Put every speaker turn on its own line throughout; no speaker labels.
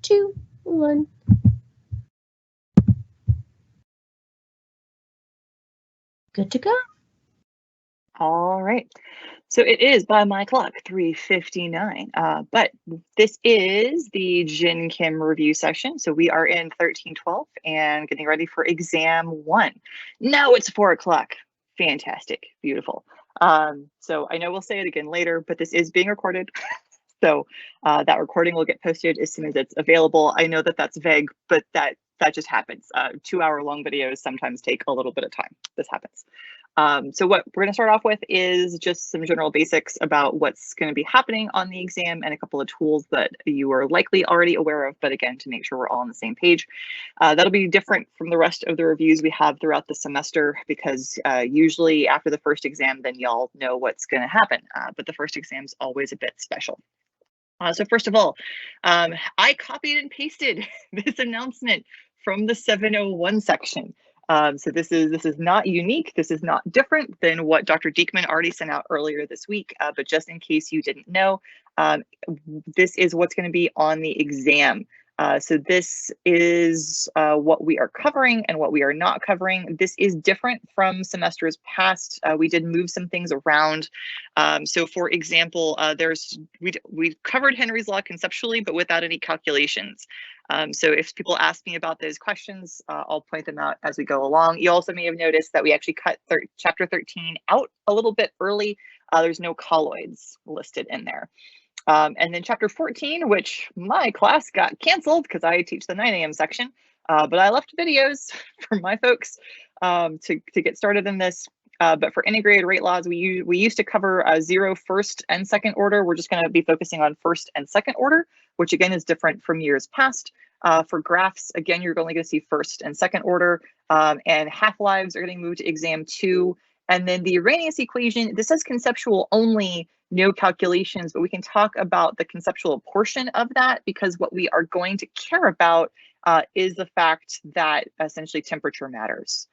2, 1. Good to go.
All right. So it is by my clock 3:59, but this is the Gen Chem review session. So we are in 1312 and getting ready for exam 1. Now it's 4 o'clock. Fantastic. Beautiful. So I know we'll say it again later, but this is being recorded. So that recording will get posted as soon as it's available. I know that that's vague, but that just happens. 2-hour-long videos sometimes take a little bit of time. This happens. So what we're going to start off with is just some general basics about what's going to be happening on the exam and a couple of tools that you are likely already aware of, but again, to make sure we're all on the same page. That'll be different from the rest of the reviews we have throughout the semester because usually after the first exam, then y'all know what's going to happen, but the first exam is always a bit special. So first of all, I copied and pasted this announcement from the 701 section. So this is not unique. This is not different than what Dr. Diekman already sent out earlier this week. But just in case you didn't know, this is what's going to be on the exam. So this is what we are covering and what we are not covering. This is different from semesters past. We did move some things around. So for example, we covered Henry's Law conceptually, but without any calculations. So if people ask me about those questions, I'll point them out as we go along. You also may have noticed that we actually cut chapter 13 out a little bit early. There's no colloids listed in there. And then chapter 14, which my class got canceled because I teach the 9 a.m. section, but I left videos for my folks to get started in this. But for integrated rate laws, we used to cover 0 first and second order. We're just going to be focusing on first and second order, which again is different from years past. For graphs, again, you're only going to see first and second order, and half-lives are getting moved to exam 2. And then the Arrhenius equation, this says conceptual only, no calculations, but we can talk about the conceptual portion of that because what we are going to care about is the fact that essentially temperature matters.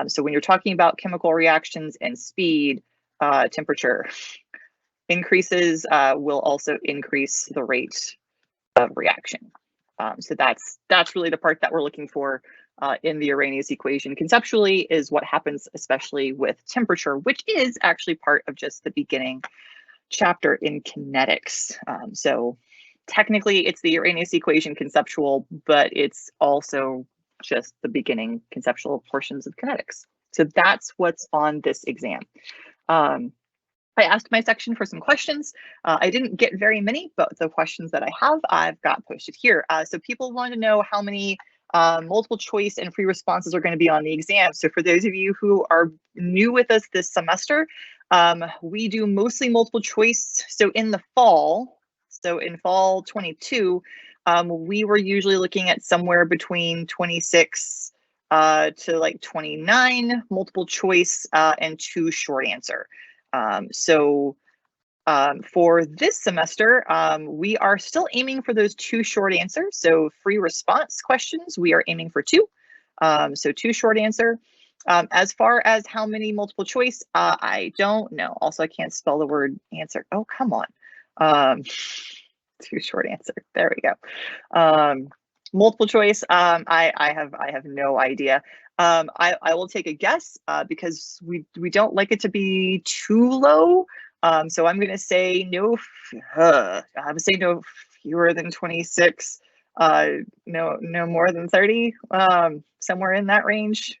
So when you're talking about chemical reactions and speed, temperature increases will also increase the rate of reaction. So that's really the part that we're looking for in the Arrhenius equation conceptually is what happens, especially with temperature, which is actually part of just the beginning chapter in kinetics. So technically it's the Arrhenius equation conceptual, but it's also just the beginning conceptual portions of kinetics. So that's what's on this exam. I asked my section for some questions. I didn't get very many, but the questions that I have, I've got posted here. So people want to know how many multiple choice and free responses are going to be on the exam. So for those of you who are new with us this semester, we do mostly multiple choice. So in the fall, so in fall 22, we were usually looking at somewhere between 26 to like 29 multiple choice and 2 short answer. For this semester, we are still aiming for those 2 short answers. So free response questions, we are aiming for 2. So 2 short answer. As far as how many multiple choice, I don't know. Also, I can't spell the word answer. Oh, come on. 2 short answer. There we go. Multiple choice, I have no idea. I will take a guess because we don't like it to be too low. So I'm going to say no. I would say no fewer than 26. No more than 30. Somewhere in that range.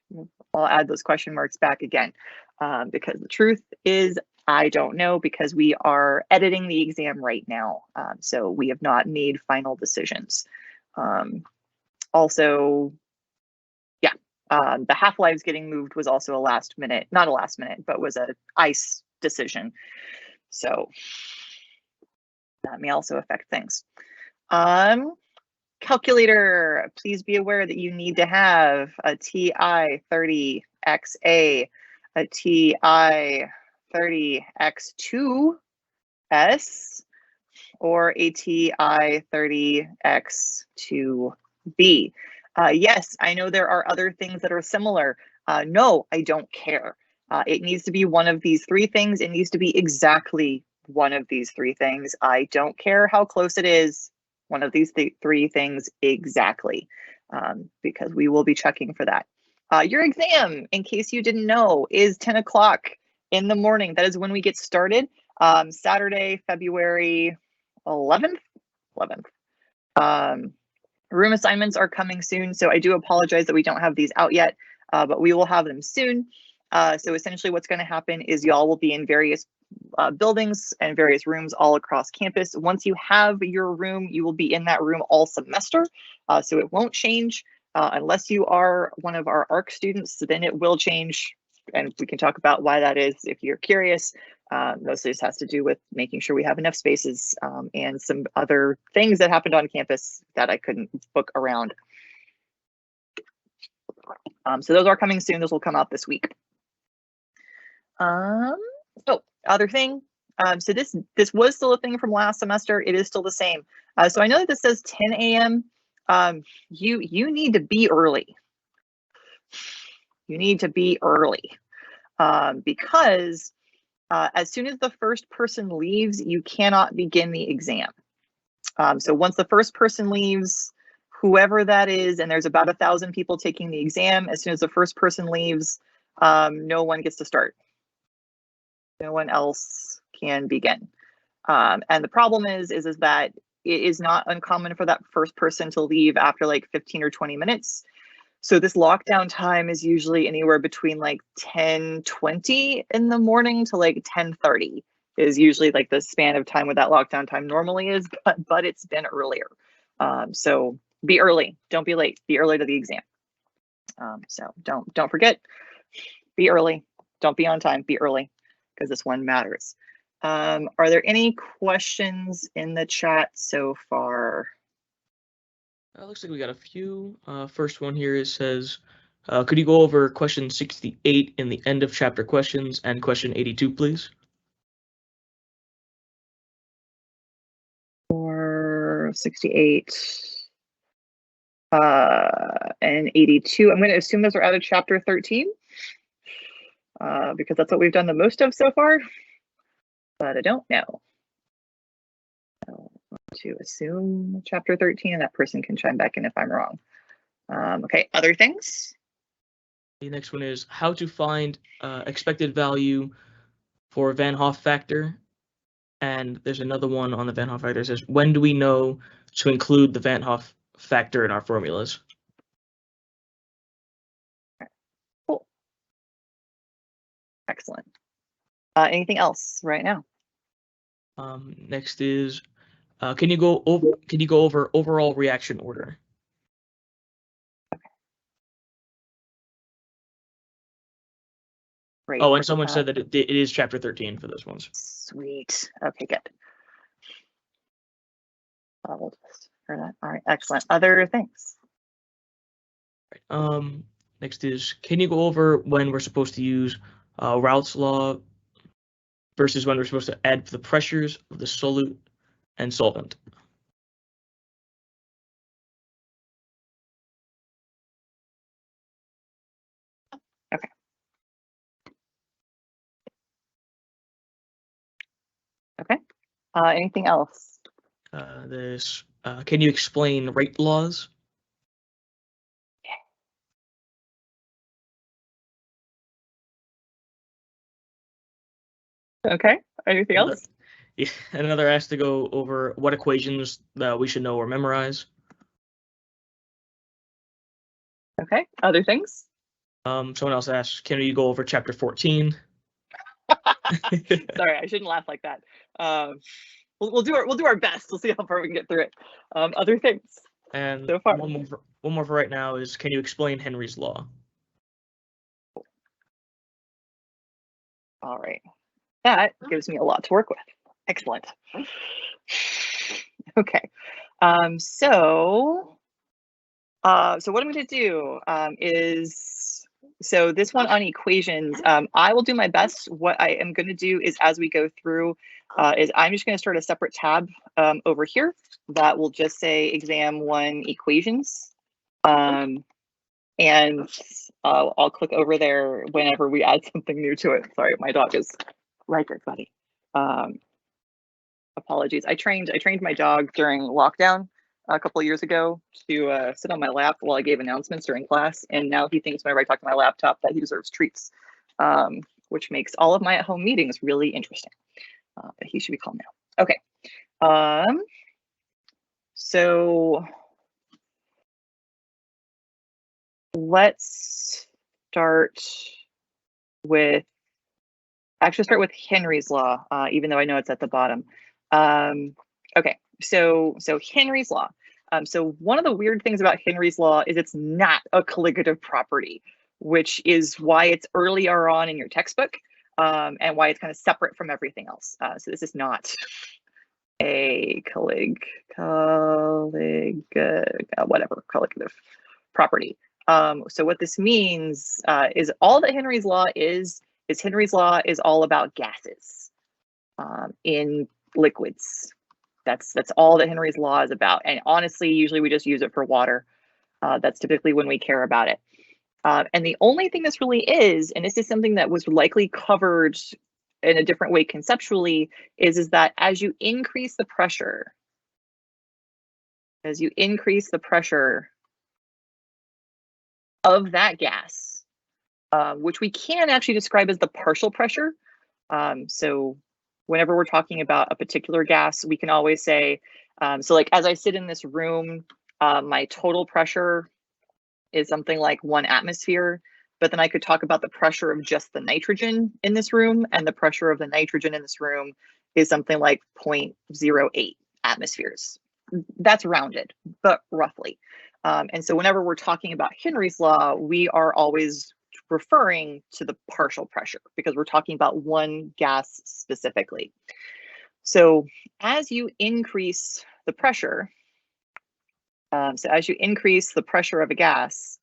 I'll add those question marks back again because the truth is I don't know because we are editing the exam right now. So we have not made final decisions. Also, yeah, the half-lives getting moved was also a last minute, not a last minute, but was a ICE decision. So that may also affect things. Calculator, please be aware that you need to have a TI-30XA, a TI-30X2S, or a TI-30X2B. Yes, I know there are other things that are similar. No, I don't care. It needs to be one of these 3 things. It needs to be exactly one of these 3 things. I don't care how close it is. one of these three things exactly, because we will be checking for that. Your exam, in case you didn't know, is 10 o'clock in the morning. That is when we get started. Saturday, February 11th. Room assignments are coming soon, so I do apologize that we don't have these out yet, but we will have them soon. So essentially what's going to happen is y'all will be in various buildings and various rooms all across campus. Once you have your room, you will be in that room all semester, so it won't change unless you are one of our ARC students. So then it will change, and we can talk about why that is if you're curious. Mostly this has to do with making sure we have enough spaces and some other things that happened on campus that I couldn't book around. So those are coming soon. Those will come out this week. Oh, other thing. So this was still a thing from last semester. It is still the same. So I know that this says 10 a.m. You need to be early. You need to be early because as soon as the first person leaves, you cannot begin the exam. So once the first person leaves, whoever that is, and there's about 1,000 people taking the exam, as soon as the first person leaves, no one gets to start. No one else can begin. And the problem is that it is not uncommon for that first person to leave after like 15 or 20 minutes. So this lockdown time is usually anywhere between like 10:20 in the morning to like 10:30 is usually like the span of time where that lockdown time normally is, but it's been earlier. So be early, don't be late, be early to the exam. So don't forget, be early, don't be on time, be early, because this one matters. Are there any questions in the chat so far?
Looks like we got a few. First one here says, could you go over question 68 in the end of chapter questions and question 82, please?
For 68 and 82, I'm going to assume those are out of chapter 13 because that's what we've done the most of so far, but I don't know. To assume chapter 13, and that person can chime back in if I'm wrong. Okay, other things?
The next one is how to find expected value for Van Hoff factor. And there's another one on the Van Hoff factor that says, when do we know to include the Van Hoff factor in our formulas?
Cool. Excellent. Anything else right now?
Next is, can you go over overall reaction order?
Great.
Oh, and someone said that it is chapter 13 for those ones.
Sweet. Okay, good. We'll just hear that. All right, excellent. Other things?
Next is, can you go over when we're supposed to use Raoult's law versus when we're supposed to add the pressures of the solute and solvent?
Okay. Okay. Anything else?
There's, can you explain rate laws?
Okay. Anything else?
Yeah, and another has to go over what equations that we should know or memorize.
Okay. Other things?
Someone else asked, can you go over chapter 14?
Sorry, I shouldn't laugh like that. We'll do our best. We'll see how far we can get through it. Other things.
And
so far.
One more for right now is, can you explain Henry's law?
All right. That gives me a lot to work with. Excellent. Okay. So what I'm going to do is, so this one on equations, I will do my best. What I am going to do is, as we go through, is I'm just going to start a separate tab over here that will just say exam 1 equations. And I'll click over there whenever we add something new to it. Sorry, my dog is right there, buddy. Apologies. I trained my dog during lockdown, a couple of years ago to sit on my lap while I gave announcements during class, and now he thinks whenever I talk to my laptop that he deserves treats, which makes all of my at-home meetings really interesting. But he should be calm now. Okay. So let's start with Henry's law, even though I know it's at the bottom. Okay, so Henry's law. So one of the weird things about Henry's law is it's not a colligative property, which is why it's earlier on in your textbook, and why it's kind of separate from everything else. So this is not a colligative property. So what this means is all that Henry's law is Henry's law is all about gases in liquids. That's all that Henry's law is about. And honestly, usually we just use it for water. That's typically when we care about it. And the only thing this really is, and this is something that was likely covered in a different way conceptually, is that as you increase the pressure, of that gas, which we can actually describe as the partial pressure. So whenever we're talking about a particular gas, we can always say, so like as I sit in this room, my total pressure is something like 1 atmosphere, but then I could talk about the pressure of just the nitrogen in this room, and the pressure of the nitrogen in this room is something like 0.08 atmospheres. That's rounded, but roughly. And so whenever we're talking about Henry's law, we are always referring to the partial pressure because we're talking about one gas specifically. So as you increase the pressure, of a gas,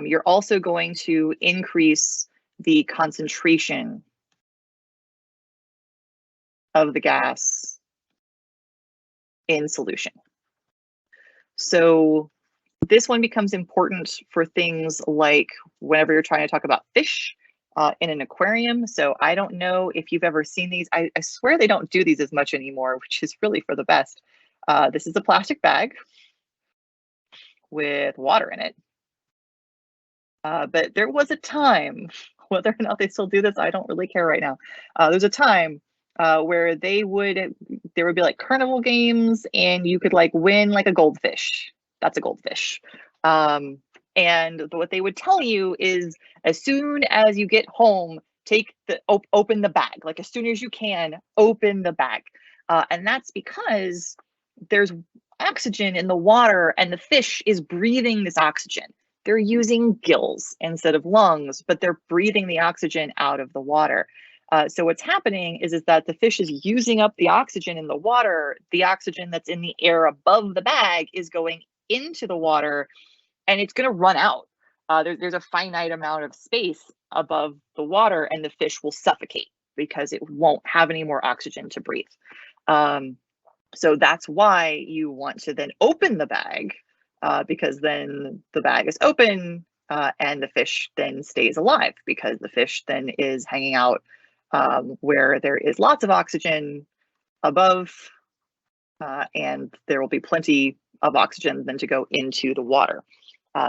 you're also going to increase the concentration of the gas in solution. So this one becomes important for things like whenever you're trying to talk about fish in an aquarium. So I don't know if you've ever seen these. I swear they don't do these as much anymore, which is really for the best. This is a plastic bag with water in it. But there was a time, whether or not they still do this, I don't really care right now. There's a time where there would be like carnival games and you could like win like a goldfish. That's a goldfish. And what they would tell you is as soon as you get home, open the bag. Like as soon as you can, open the bag. And that's because there's oxygen in the water and the fish is breathing this oxygen. They're using gills instead of lungs, but they're breathing the oxygen out of the water. So what's happening is that the fish is using up the oxygen in the water. The oxygen that's in the air above the bag is going into the water, and it's going to run out. There's a finite amount of space above the water, and the fish will suffocate because it won't have any more oxygen to breathe. So that's why you want to then open the bag, because then the bag is open and the fish then stays alive because the fish then is hanging out where there is lots of oxygen above, and there will be plenty of oxygen then to go into the water.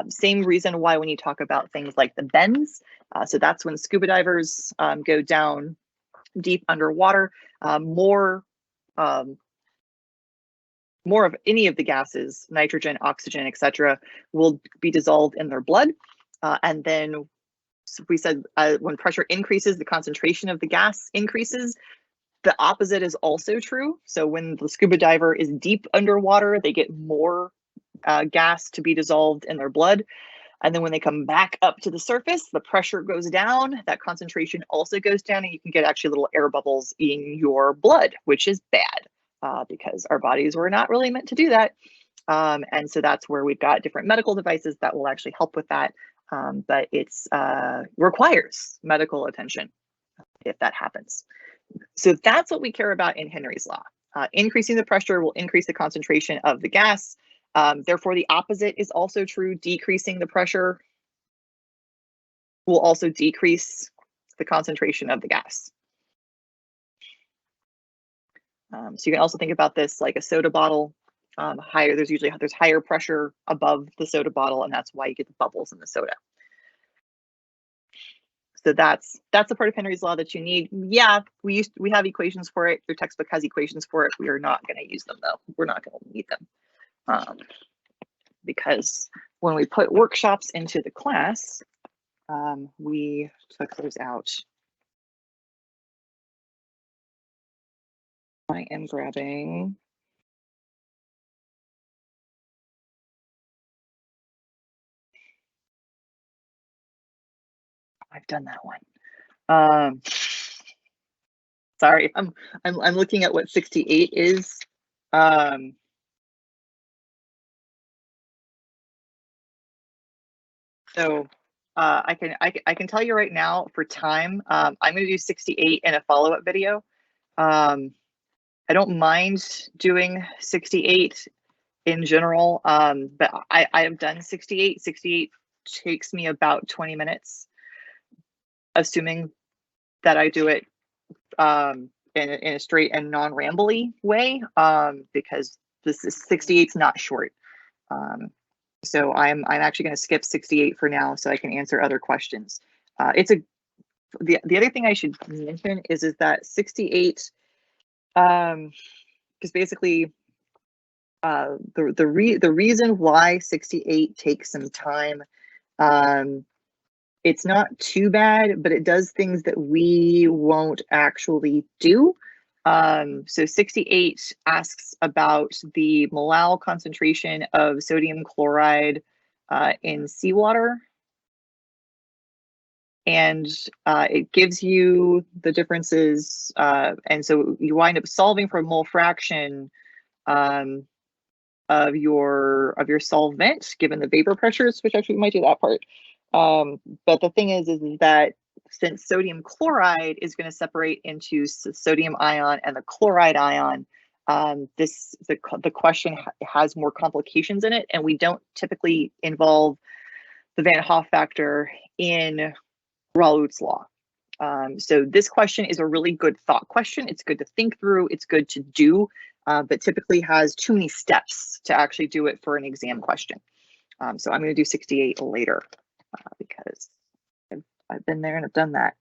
Same reason why when you talk about things like the bends, so that's when scuba divers go down deep underwater, more of any of the gases, nitrogen, oxygen, etc., will be dissolved in their blood. And then we said when pressure increases, the concentration of the gas increases. The opposite is also true. So when the scuba diver is deep underwater, they get more gas to be dissolved in their blood. And then when they come back up to the surface, the pressure goes down, that concentration also goes down, and you can get actually little air bubbles in your blood, which is bad. Because our bodies were not really meant to do that. And so that's where we've got different medical devices that will actually help with that. But it's requires medical attention if that happens. So that's what we care about in Henry's law. Increasing the pressure will increase the concentration of the gas. Therefore, the opposite is also true. Decreasing the pressure will also decrease the concentration of the gas. So you can also think about this like a soda bottle. higher, there's higher pressure above the soda bottle, and that's why you get the bubbles in the soda. So that's a part of Henry's law that you need. Yeah, we have equations for it. Your textbook has equations for it. We are not going to use them though. We're not going to need them because when we put workshops into the class, we took those out. I am grabbing. I've done that one. Sorry, I'm looking at what 68 is. So I can tell you right now for time, I'm going to do 68 in a follow-up video. I don't mind doing 68 in general, but I have done 68. 68 takes me about 20 minutes, assuming that I do it in a straight and non-rambly way, because this is 68's not short. So I'm actually going to skip 68 for now, so I can answer other questions. The other thing I should mention is that 68, because basically the reason why 68 takes some time, it's not too bad, but it does things that we won't actually do. So 68 asks about the molal concentration of sodium chloride in seawater. And it gives you the differences. And so you wind up solving for a mole fraction of your solvent, given the vapor pressures, which actually we might do that part. But the thing is that since sodium chloride is going to separate into sodium ion and the chloride ion, the question has more complications in it, and we don't typically involve the Van Hoff factor in Raoult's law. So this question is a really good thought question. It's good to think through. It's good to do, but typically has too many steps to actually do it for an exam question. So I'm going to do 68 later because I've been there and I've done that.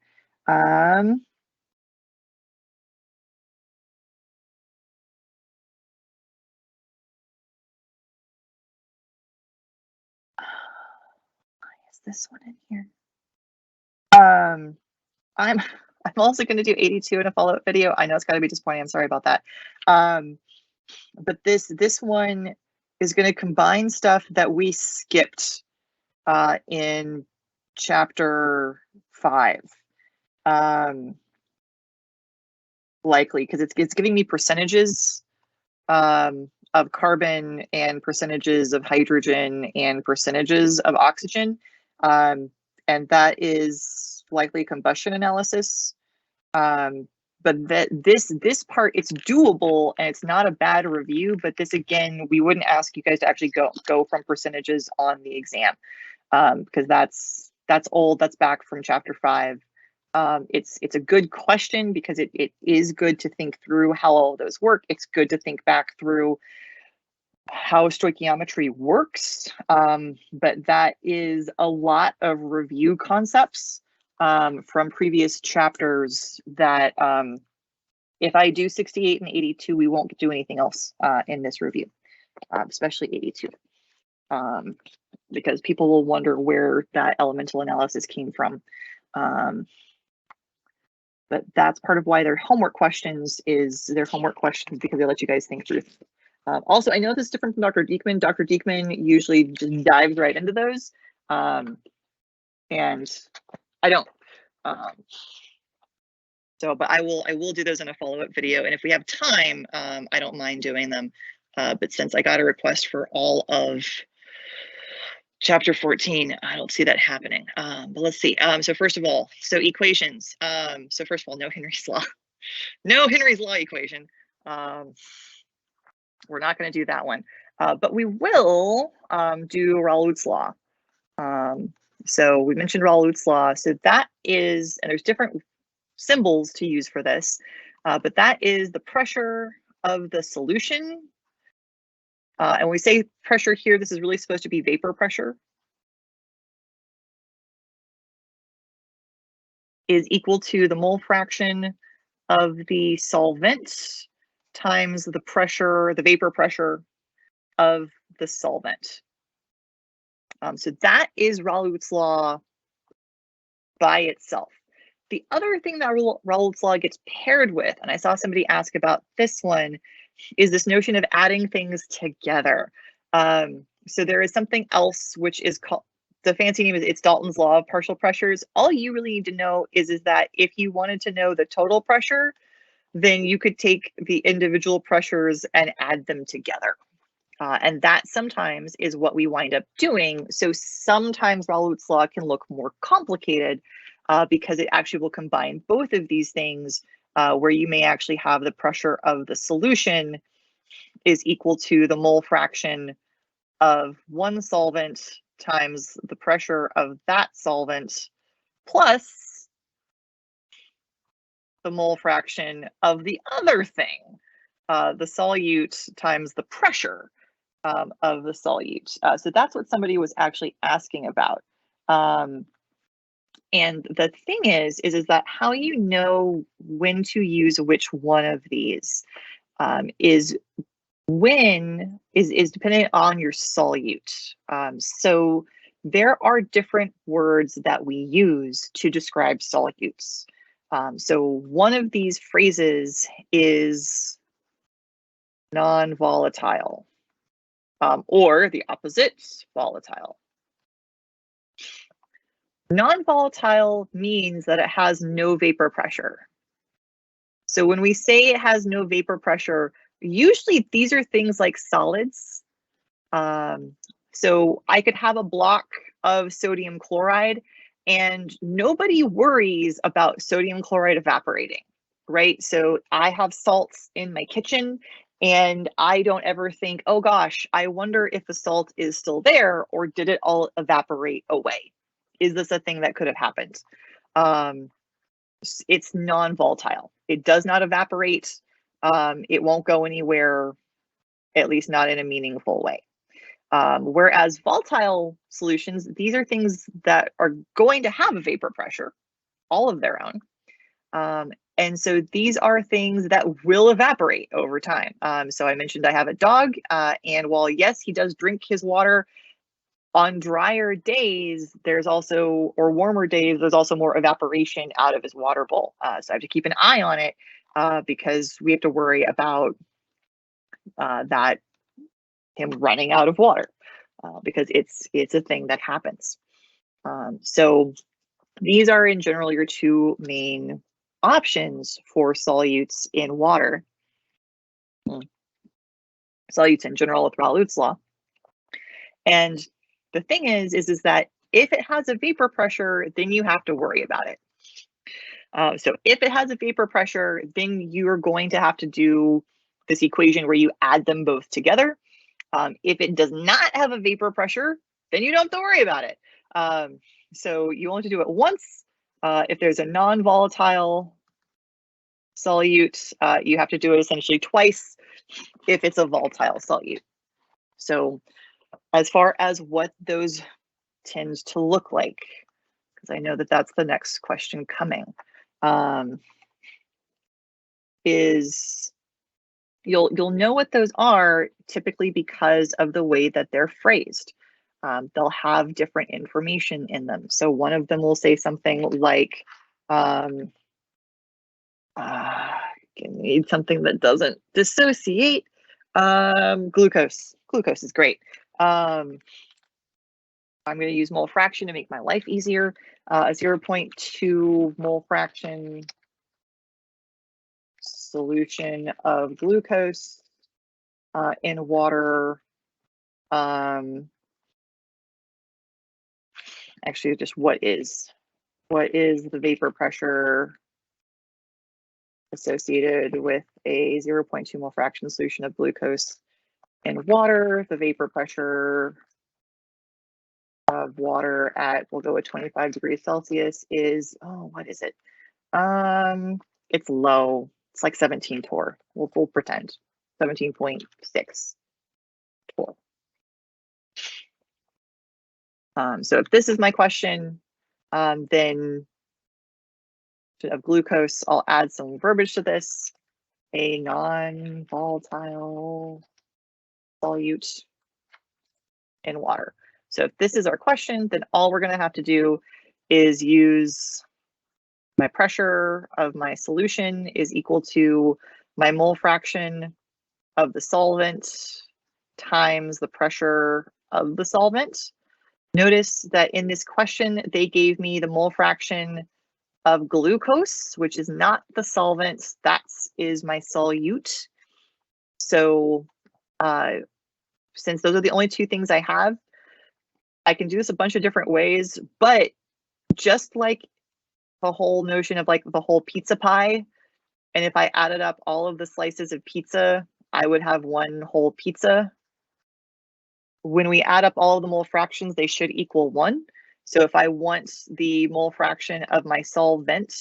Is this one in here? I'm also going to do 82 in a follow-up video. I know it's got to be disappointing. I'm sorry about that. But this one is going to combine stuff that we skipped in chapter 5. Likely because it's giving me percentages of carbon and percentages of hydrogen and percentages of oxygen, and that is likely combustion analysis. But this part, it's doable and it's not a bad review, but this, again, we wouldn't ask you guys to actually go from percentages on the exam, because that's old, that's back from chapter 5. It's a good question because it is good to think through how all of those work. It's good to think back through how stoichiometry works, but that is a lot of review concepts from previous chapters that if I do 68 and 82, we won't do anything else in this review, especially 82, because people will wonder where that elemental analysis came from. But that's part of why their homework questions because they let you guys think through. Also, I know this is different from Dr. Diekman. Dr. Diekman usually just dives right into those, and I don't. But I will do those in a follow-up video, and if we have time, I don't mind doing them. But since I got a request for all of chapter 14, I don't see that happening. But let's see. So first of all, equations. So first of all, no Henry's law. No Henry's law equation. We're not going to do that one. But we will do Raoult's law. So we mentioned Raoult's law. So that is, and there's different symbols to use for this, but that is the pressure of the solution And when we say pressure here, this is really supposed to be vapor pressure, is equal to the mole fraction of the solvent times the pressure, the vapor pressure of the solvent. So that is Raoult's law by itself. The other thing that Raoult's law gets paired with, and I saw somebody ask about this one, is this notion of adding things together. So there is something else which is called, the fancy name is, it's Dalton's law of partial pressures. All you really need to know is that if you wanted to know the total pressure, then you could take the individual pressures and add them together. And that sometimes is what we wind up doing. So sometimes Raoult's law can look more complicated because it actually will combine both of these things, where you may actually have the pressure of the solution is equal to the mole fraction of one solvent times the pressure of that solvent plus the mole fraction of the other thing, the solute times the pressure of the solute. So that's what somebody was actually asking about. And the thing is that how you know when to use which one of these is dependent on your solute. So there are different words that we use to describe solutes. So one of these phrases is non-volatile, or the opposite, volatile. Non-volatile means that it has no vapor pressure. So when we say it has no vapor pressure, usually these are things like solids. So I could have a block of sodium chloride and nobody worries about sodium chloride evaporating, right? So I have salts in my kitchen and I don't ever think, oh gosh, I wonder if the salt is still there or did it all evaporate away? Is this a thing that could have happened? It's non-volatile. It does not evaporate. It won't go anywhere, at least not in a meaningful way. Whereas volatile solutions, these are things that are going to have a vapor pressure, all of their own. And so these are things that will evaporate over time. So I mentioned I have a dog, and while yes, he does drink his water, on drier days, there's also, or warmer days, there's also more evaporation out of his water bowl. So I have to keep an eye on it because we have to worry about that him running out of water because it's a thing that happens. So these are in general your two main options for solutes in water. Solutes in general with Raoult's law. And the thing is that if it has a vapor pressure, then you have to worry about it. So if it has a vapor pressure, then you're going to have to do this equation where you add them both together. If it does not have a vapor pressure, then you don't have to worry about it. So you only have to do it once. If there's a non-volatile solute, you have to do it essentially twice if it's a volatile solute. So as far as what those tend to look like, because I know that that's the next question coming, is you'll know what those are typically because of the way that they're phrased. They'll have different information in them. So one of them will say something like, need something that doesn't dissociate. Glucose. Glucose is great. I'm going to use mole fraction to make my life easier. A 0.2 mole fraction solution of glucose in water. Actually, just what is the vapor pressure associated with a 0.2 mole fraction solution of glucose in water? The vapor pressure of water at, we'll go with 25 degrees Celsius is, oh, what is it? It's low. It's like 17 torr. We'll pretend 17.6 4. So if this is my question, then of glucose, I'll add some verbiage to this. A non-volatile solute in water. So if this is our question, then all we're going to have to do is use my pressure of my solution is equal to my mole fraction of the solvent times the pressure of the solvent. Notice that in this question, they gave me the mole fraction of glucose, which is not the solvent, that is my solute. So since those are the only two things I have, I can do this a bunch of different ways, but just like the whole notion of like the whole pizza pie, and if I added up all of the slices of pizza, I would have one whole pizza. When we add up all of the mole fractions, they should equal 1. So if I want the mole fraction of my solvent,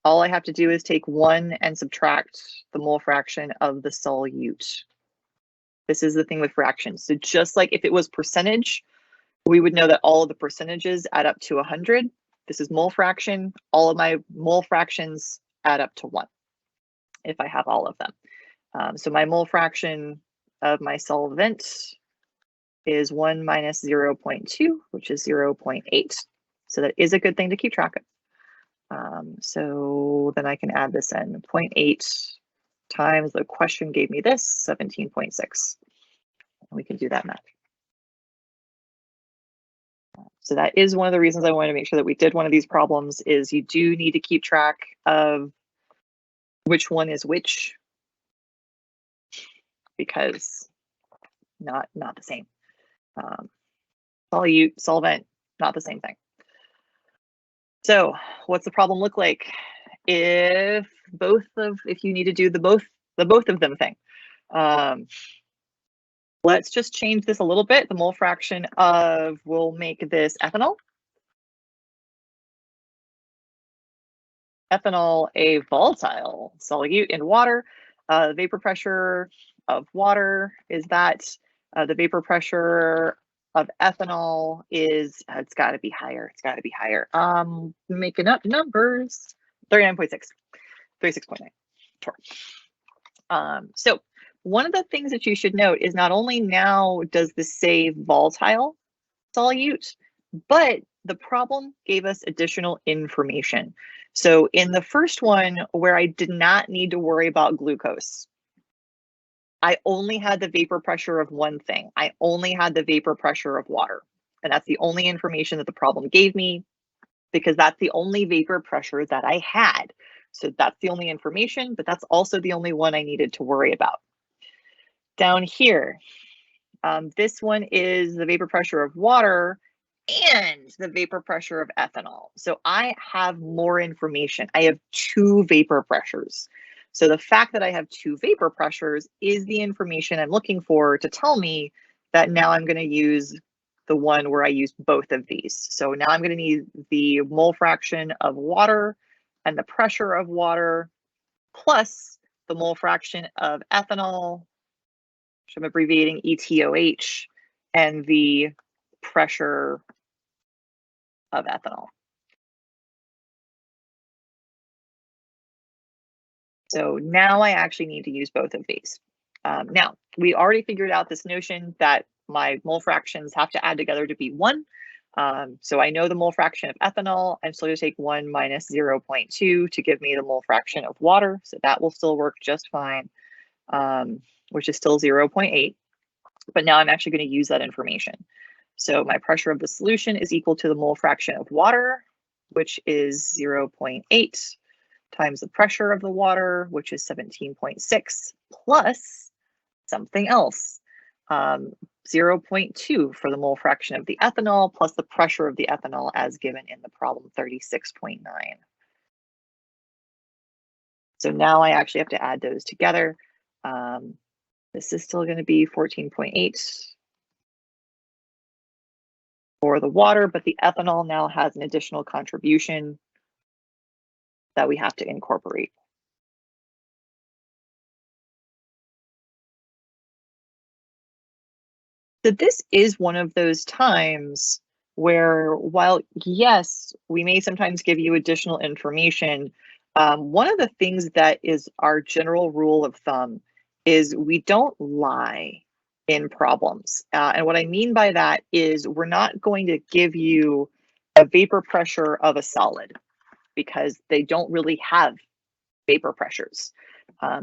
all I have to do is take 1 and subtract the mole fraction of the solute. This is the thing with fractions. So just like if it was percentage, we would know that all of the percentages add up to 100. This is mole fraction. All of my mole fractions add up to 1 if I have all of them. So my mole fraction of my solvent is 1 minus 0.2, which is 0.8. So that is a good thing to keep track of. So then I can add this in. 0.8 times the question gave me this, 17.6. We can do that math. So that is one of the reasons I wanted to make sure that we did one of these problems is you do need to keep track of which one is which, because not the same. Solute, solvent, not the same thing. So what's the problem look like if you need to do the both of them thing? Let's just change this a little bit. The mole fraction of, we'll make this ethanol. Ethanol, a volatile solute in water. Vapor pressure of water is that. The vapor pressure of ethanol is, it's got to be higher. It's got to be higher. Making up numbers, 39.6, 36.9 torr. So one of the things that you should note is not only now does this say volatile solute, but the problem gave us additional information. So in the first one where I did not need to worry about glucose, I only had the vapor pressure of one thing. I only had the vapor pressure of water. And that's the only information that the problem gave me because that's the only vapor pressure that I had. So that's the only information, but that's also the only one I needed to worry about. Down here, this one is the vapor pressure of water and the vapor pressure of ethanol. So I have more information. I have 2 vapor pressures. So the fact that I have 2 vapor pressures is the information I'm looking for to tell me that now I'm going to use the one where I use both of these. So now I'm going to need the mole fraction of water and the pressure of water plus the mole fraction of ethanol, which I'm abbreviating ETOH, and the pressure of ethanol. So now I actually need to use both of these. Now, we already figured out this notion that my mole fractions have to add together to be 1. So I know the mole fraction of ethanol. I'm still going to take 1 minus 0.2 to give me the mole fraction of water. So that will still work just fine, which is still 0.8. But now I'm actually going to use that information. So my pressure of the solution is equal to the mole fraction of water, which is 0.8 times the pressure of the water, which is 17.6, plus something else, 0.2 for the mole fraction of the ethanol, plus the pressure of the ethanol as given in the problem, 36.9. So now I actually have to add those together. This is still going to be 14.8 for the water, but the ethanol now has an additional contribution that we have to incorporate. So this is one of those times where, while yes, we may sometimes give you additional information, one of the things that is our general rule of thumb is we don't lie in problems. And what I mean by that is we're not going to give you a vapor pressure of a solid because they don't really have vapor pressures.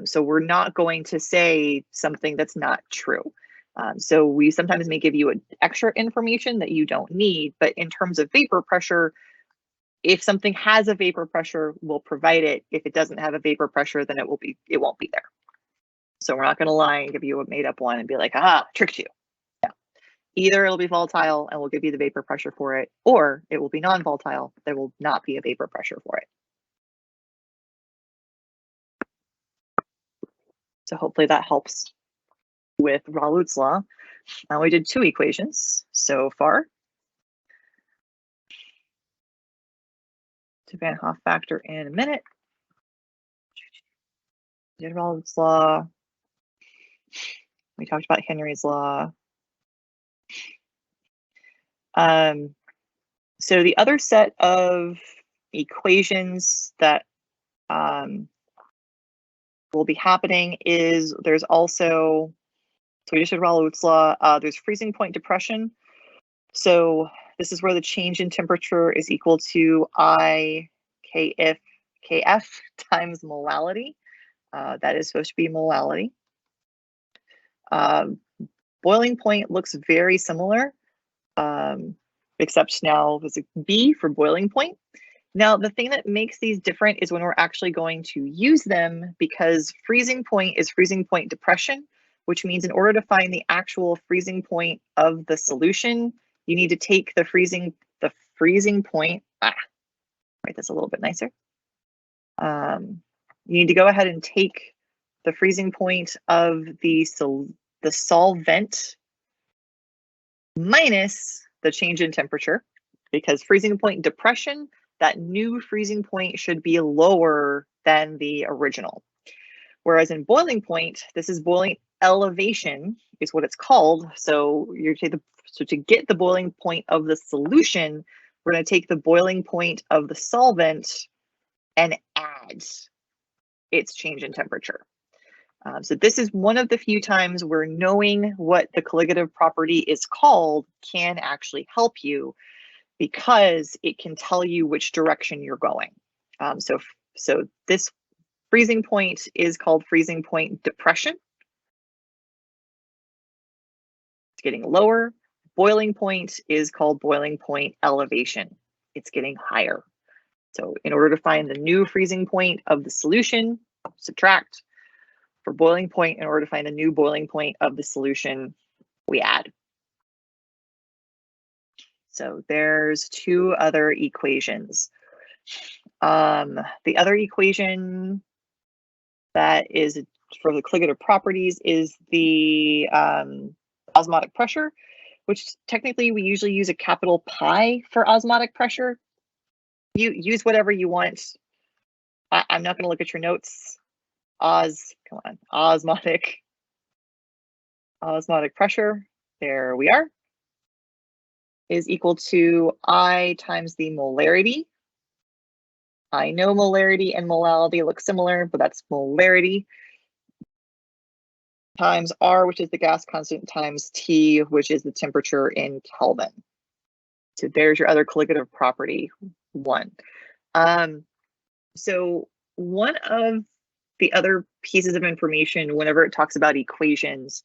So we're not going to say something that's not true. So we sometimes may give you extra information that you don't need, but in terms of vapor pressure, if something has a vapor pressure, we'll provide it. If it doesn't have a vapor pressure, then it won't be there. So we're not going to lie and give you a made up one and be like, tricked you. Yeah. Either it'll be volatile and we'll give you the vapor pressure for it, or it will be non-volatile. There will not be a vapor pressure for it. So hopefully that helps with Raoult's law. Now we did 2 equations so far. To Van Hoff factor in a minute. We did Raoult's law. We talked about Henry's law. So the other set of equations that will be happening is there's also, so we just did Raoult's law, there's freezing point depression. So this is where the change in temperature is equal to I kf times molality. That is supposed to be molality. Boiling point looks very similar, except now there's a B for boiling point. Now, the thing that makes these different is when we're actually going to use them, because freezing point is freezing point depression, which means in order to find the actual freezing point of the solution, you need to take the freezing point, write this a little bit nicer. You need to go ahead and take the freezing point of the solvent minus the change in temperature, because freezing point depression, that new freezing point should be lower than the original. Whereas in boiling point, this is boiling elevation is what it's called. So to get the boiling point of the solution, we're going to take the boiling point of the solvent and add its change in temperature. So this is one of the few times where knowing what the colligative property is called can actually help you, because it can tell you which direction you're going. So this freezing point is called freezing point depression. It's getting lower. Boiling point is called boiling point elevation. It's getting higher. So in order to find the new freezing point of the solution, subtract. For boiling point, in order to find the new boiling point of the solution, we add. So there's 2 other equations. The other equation that is for the colligative properties is the osmotic pressure, which technically we usually use a capital pi for osmotic pressure. You use whatever you want. I'm not going to look at your notes. Osmotic pressure, there we are, is equal to I times the molarity. I know molarity and molality look similar, but that's molarity times R, which is the gas constant, times T, which is the temperature in Kelvin. So there's your other colligative property 1. So one of the other pieces of information whenever it talks about equations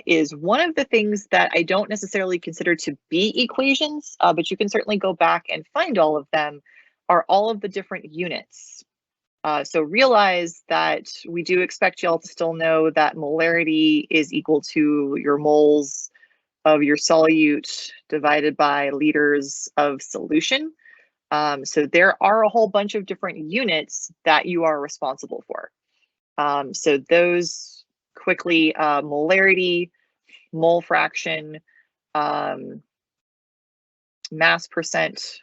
is one of the things that I don't necessarily consider to be equations, but you can certainly go back and find all of them, are all of the different units. So realize that we do expect y'all to still know that molarity is equal to your moles of your solute divided by liters of solution. So there are a whole bunch of different units that you are responsible for. So those quickly, molarity, mole fraction, mass percent,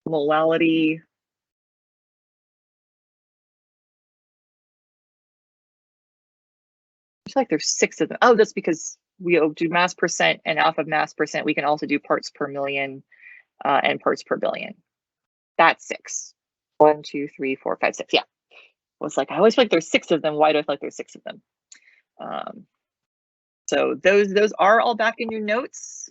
molality, feel like there's 6 of them. Oh, that's because we do mass percent, and off of mass percent, we can also do parts per million and parts per billion. That's 6. 1, 2, 3, 4, 5, 6. Yeah. Well, it's like, I always feel like there's 6 of them. Why do I feel like there's 6 of them? So those are all back in your notes.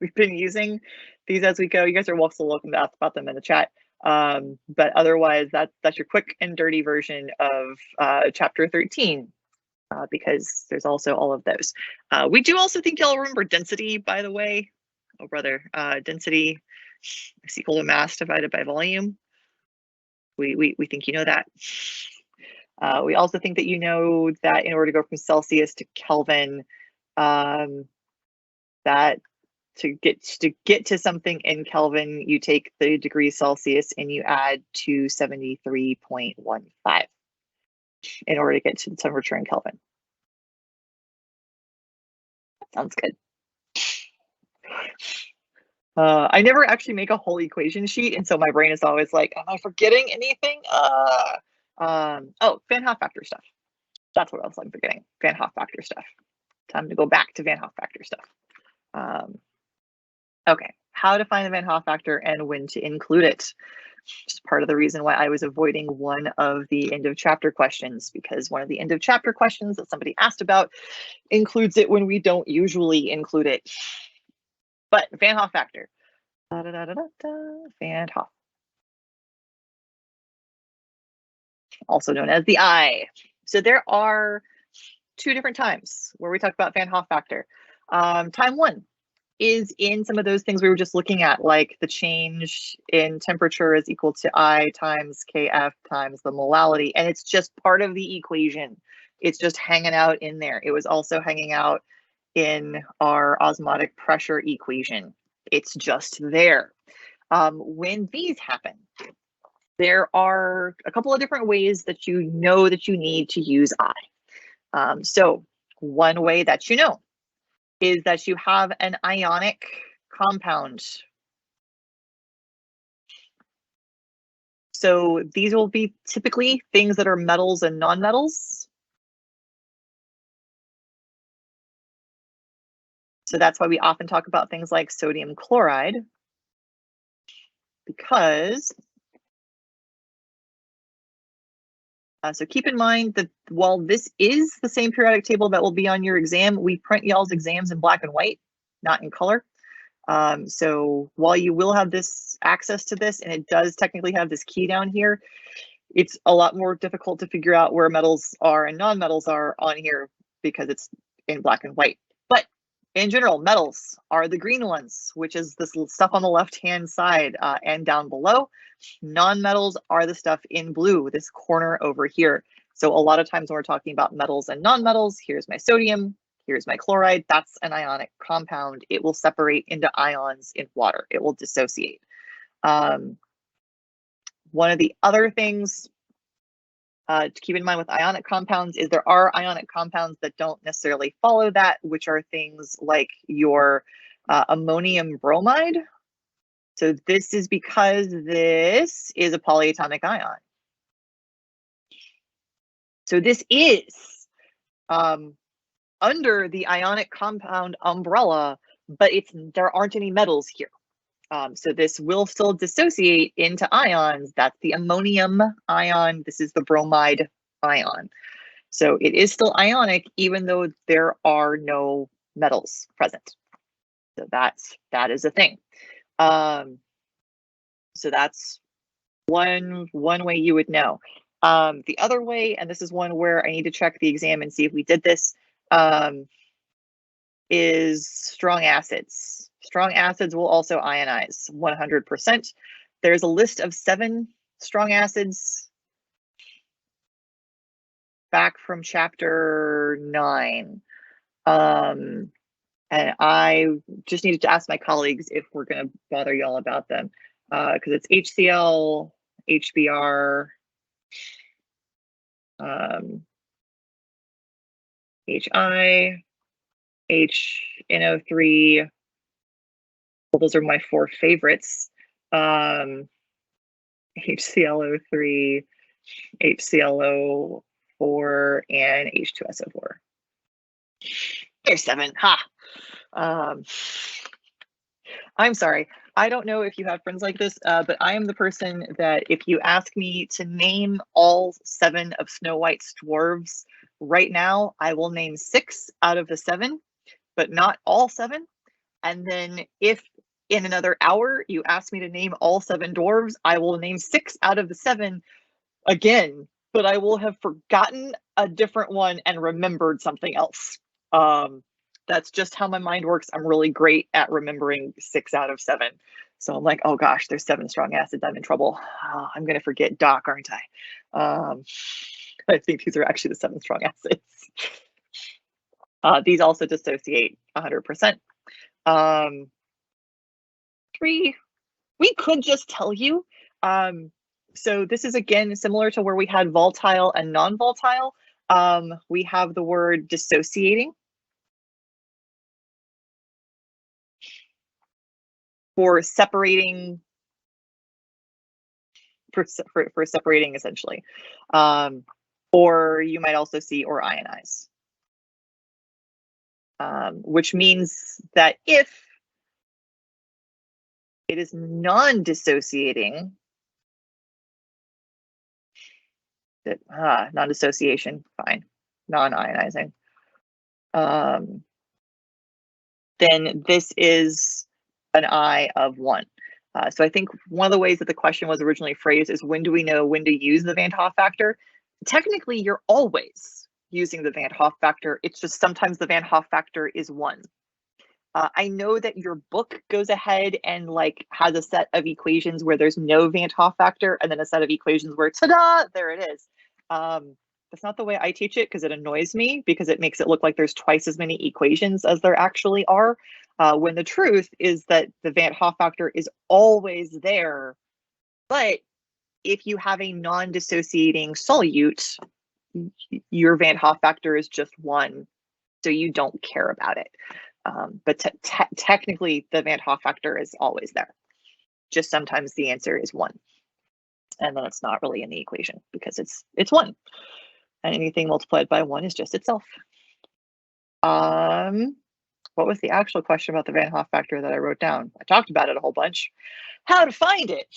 We've been using these as we go. You guys are also welcome to ask about them in the chat. But otherwise, that's your quick and dirty version of chapter 13, because there's also all of those. We do also think y'all remember density, by the way. Oh, brother, density is equal to mass divided by volume. We think you know that. We also think that you know that in order to go from Celsius to Kelvin, that to get to something in Kelvin, you take the degrees Celsius and you add 273.15 in order to get to the temperature in Kelvin. Sounds good. I never actually make a whole equation sheet, and so my brain is always like, am I forgetting anything? Oh, Van Hoff factor stuff. That's what else I'm forgetting. Van Hoff factor stuff. Time to go back to Van Hoff factor stuff. Okay, how to find the Van Hoff factor and when to include it. Just part of the reason why I was avoiding one of the end of chapter questions, because one of the end of chapter questions that somebody asked about includes it when we don't usually include it. But Van Hoff factor. Van Hoff. Also known as the I. So there are 2 different times where we talk about Van Hoff factor. Time 1 is in some of those things we were just looking at, like the change in temperature is equal to I times Kf times the molality, and it's just part of the equation. It's just hanging out in there. It was also hanging out in our osmotic pressure equation. It's just there. When these happen, there are a couple of different ways that you know that you need to use I. So one way that you know is that you have an ionic compound. So these will be typically things that are metals and nonmetals. So that's why we often talk about things like sodium chloride, because so keep in mind that while this is the same periodic table that will be on your exam, we print y'all's exams in black and white, not in color. So while you will have this access to this, and it does technically have this key down here, it's a lot more difficult to figure out where metals are and non-metals are on here because it's in black and white. But in general, metals are the green ones, which is this stuff on the left-hand side and down below. Non-metals are the stuff in blue, this corner over here. So a lot of times when we're talking about metals and non-metals, here's my sodium, here's my chloride. That's an ionic compound. It will separate into ions in water. It will dissociate. One of the other things to keep in mind with ionic compounds is there are ionic compounds that don't necessarily follow that, which are things like your ammonium bromide. So this is because this is a polyatomic ion. So this is under the ionic compound umbrella, but there aren't any metals here. So this will still dissociate into ions. That's the ammonium ion. This is the bromide ion. So it is still ionic, even though there are no metals present. So that is a thing. So that's one way you would know. The other way, and this is one where I need to check the exam and see if we did this, is strong acids. Strong acids will also ionize 100%. There's a list of 7 strong acids back from chapter 9. And I just needed to ask my colleagues if we're going to bother y'all about them, because it's HCl, HBr, HI, HNO3. Well, those are my 4 favorites. HClO3, HClO4, and H2SO4. There's 7. Ha! I'm sorry. I don't know if you have friends like this, but I am the person that if you ask me to name all 7 of Snow White's dwarves right now, I will name 6 out of the 7, but not all 7. And then if in another hour you ask me to name all 7 dwarves, I will name 6 out of the 7 again, but I will have forgotten a different one and remembered something else. That's just how my mind works. I'm really great at remembering 6 out of 7. So I'm like, oh gosh, there's 7 strong acids. I'm in trouble. I'm going to forget Doc, aren't I? I think these are actually the 7 strong acids. These also dissociate 100%. 3, we could just tell you. So this is again similar to where we had volatile and non-volatile. We have the word dissociating for separating, for separating essentially. Or you might also see or ionize, which means that if it is non-dissociating, non-dissociation, fine, non-ionizing, then this is an I of 1. So I think one of the ways that the question was originally phrased is, when do we know when to use the Van 't Hoff factor? Technically, you're always using the Van 't Hoff factor. It's just sometimes the Van 't Hoff factor is 1. I know that your book goes ahead and like has a set of equations where there's no Van 't Hoff factor, and then a set of equations where ta-da, there it is. That's not the way I teach it because it annoys me, because it makes it look like there's twice as many equations as there actually are, when the truth is that the Van 't Hoff factor is always there. But if you have a non-dissociating solute, your Van 't Hoff factor is just 1, so you don't care about it. But technically, the Van 't Hoff factor is always there. Just sometimes the answer is 1. And then it's not really in the equation because it's 1. And anything multiplied by 1 is just itself. What was the actual question about the Van 't Hoff factor that I wrote down? I talked about it a whole bunch. How to find it.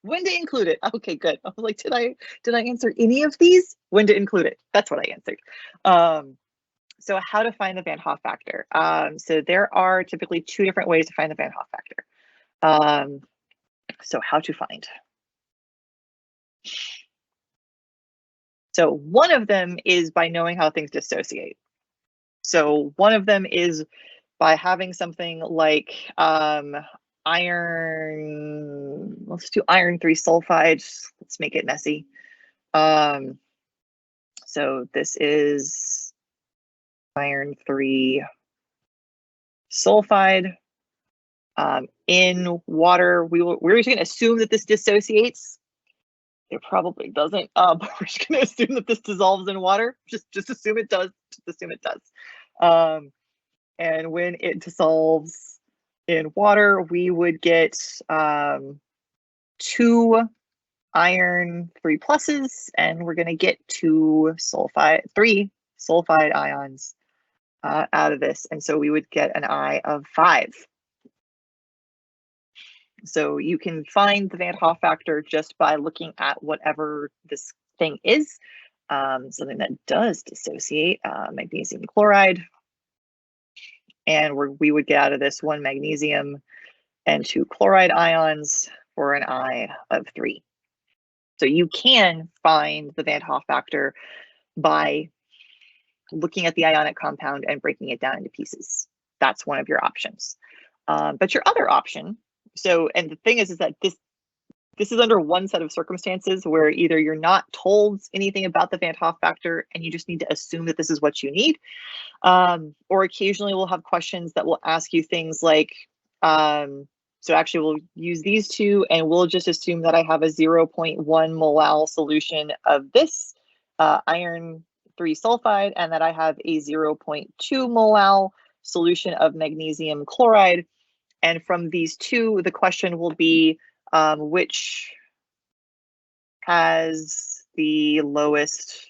When to include it. Okay, good. I was like, did I answer any of these? When to include it. That's what I answered. So how to find the Van 't Hoff factor. So there are typically 2 different ways to find the Van 't Hoff factor. So how to find. So one of them is by knowing how things dissociate. So one of them is by having something like iron, let's do iron 3 sulfide. Let's make it messy. So this is iron 3 sulfide. In water, we're just going to assume that this dissociates. It probably doesn't, but we're just going to assume that this dissolves in water. Just assume it does. Just assume it does. And when it dissolves in water, we would get 2 iron 3 pluses, and we're going to get 3 sulfide ions out of this. And so we would get an I of 5. So you can find the Van 't Hoff factor just by looking at whatever this thing is. Something that does dissociate, magnesium chloride. And we would get out of this 1 magnesium and 2 chloride ions for an I of 3. So you can find the Van 't Hoff factor by looking at the ionic compound and breaking it down into pieces. That's one of your options. But your other option, and the thing is that this is under one set of circumstances where either you're not told anything about the Van 't Hoff factor and you just need to assume that this is what you need, or occasionally we'll have questions that will ask you things like, so actually we'll use these 2 and we'll just assume that I have a 0.1 molal solution of this iron 3 sulfide and that I have a 0.2 molal solution of magnesium chloride. And from these 2, the question will be which has the lowest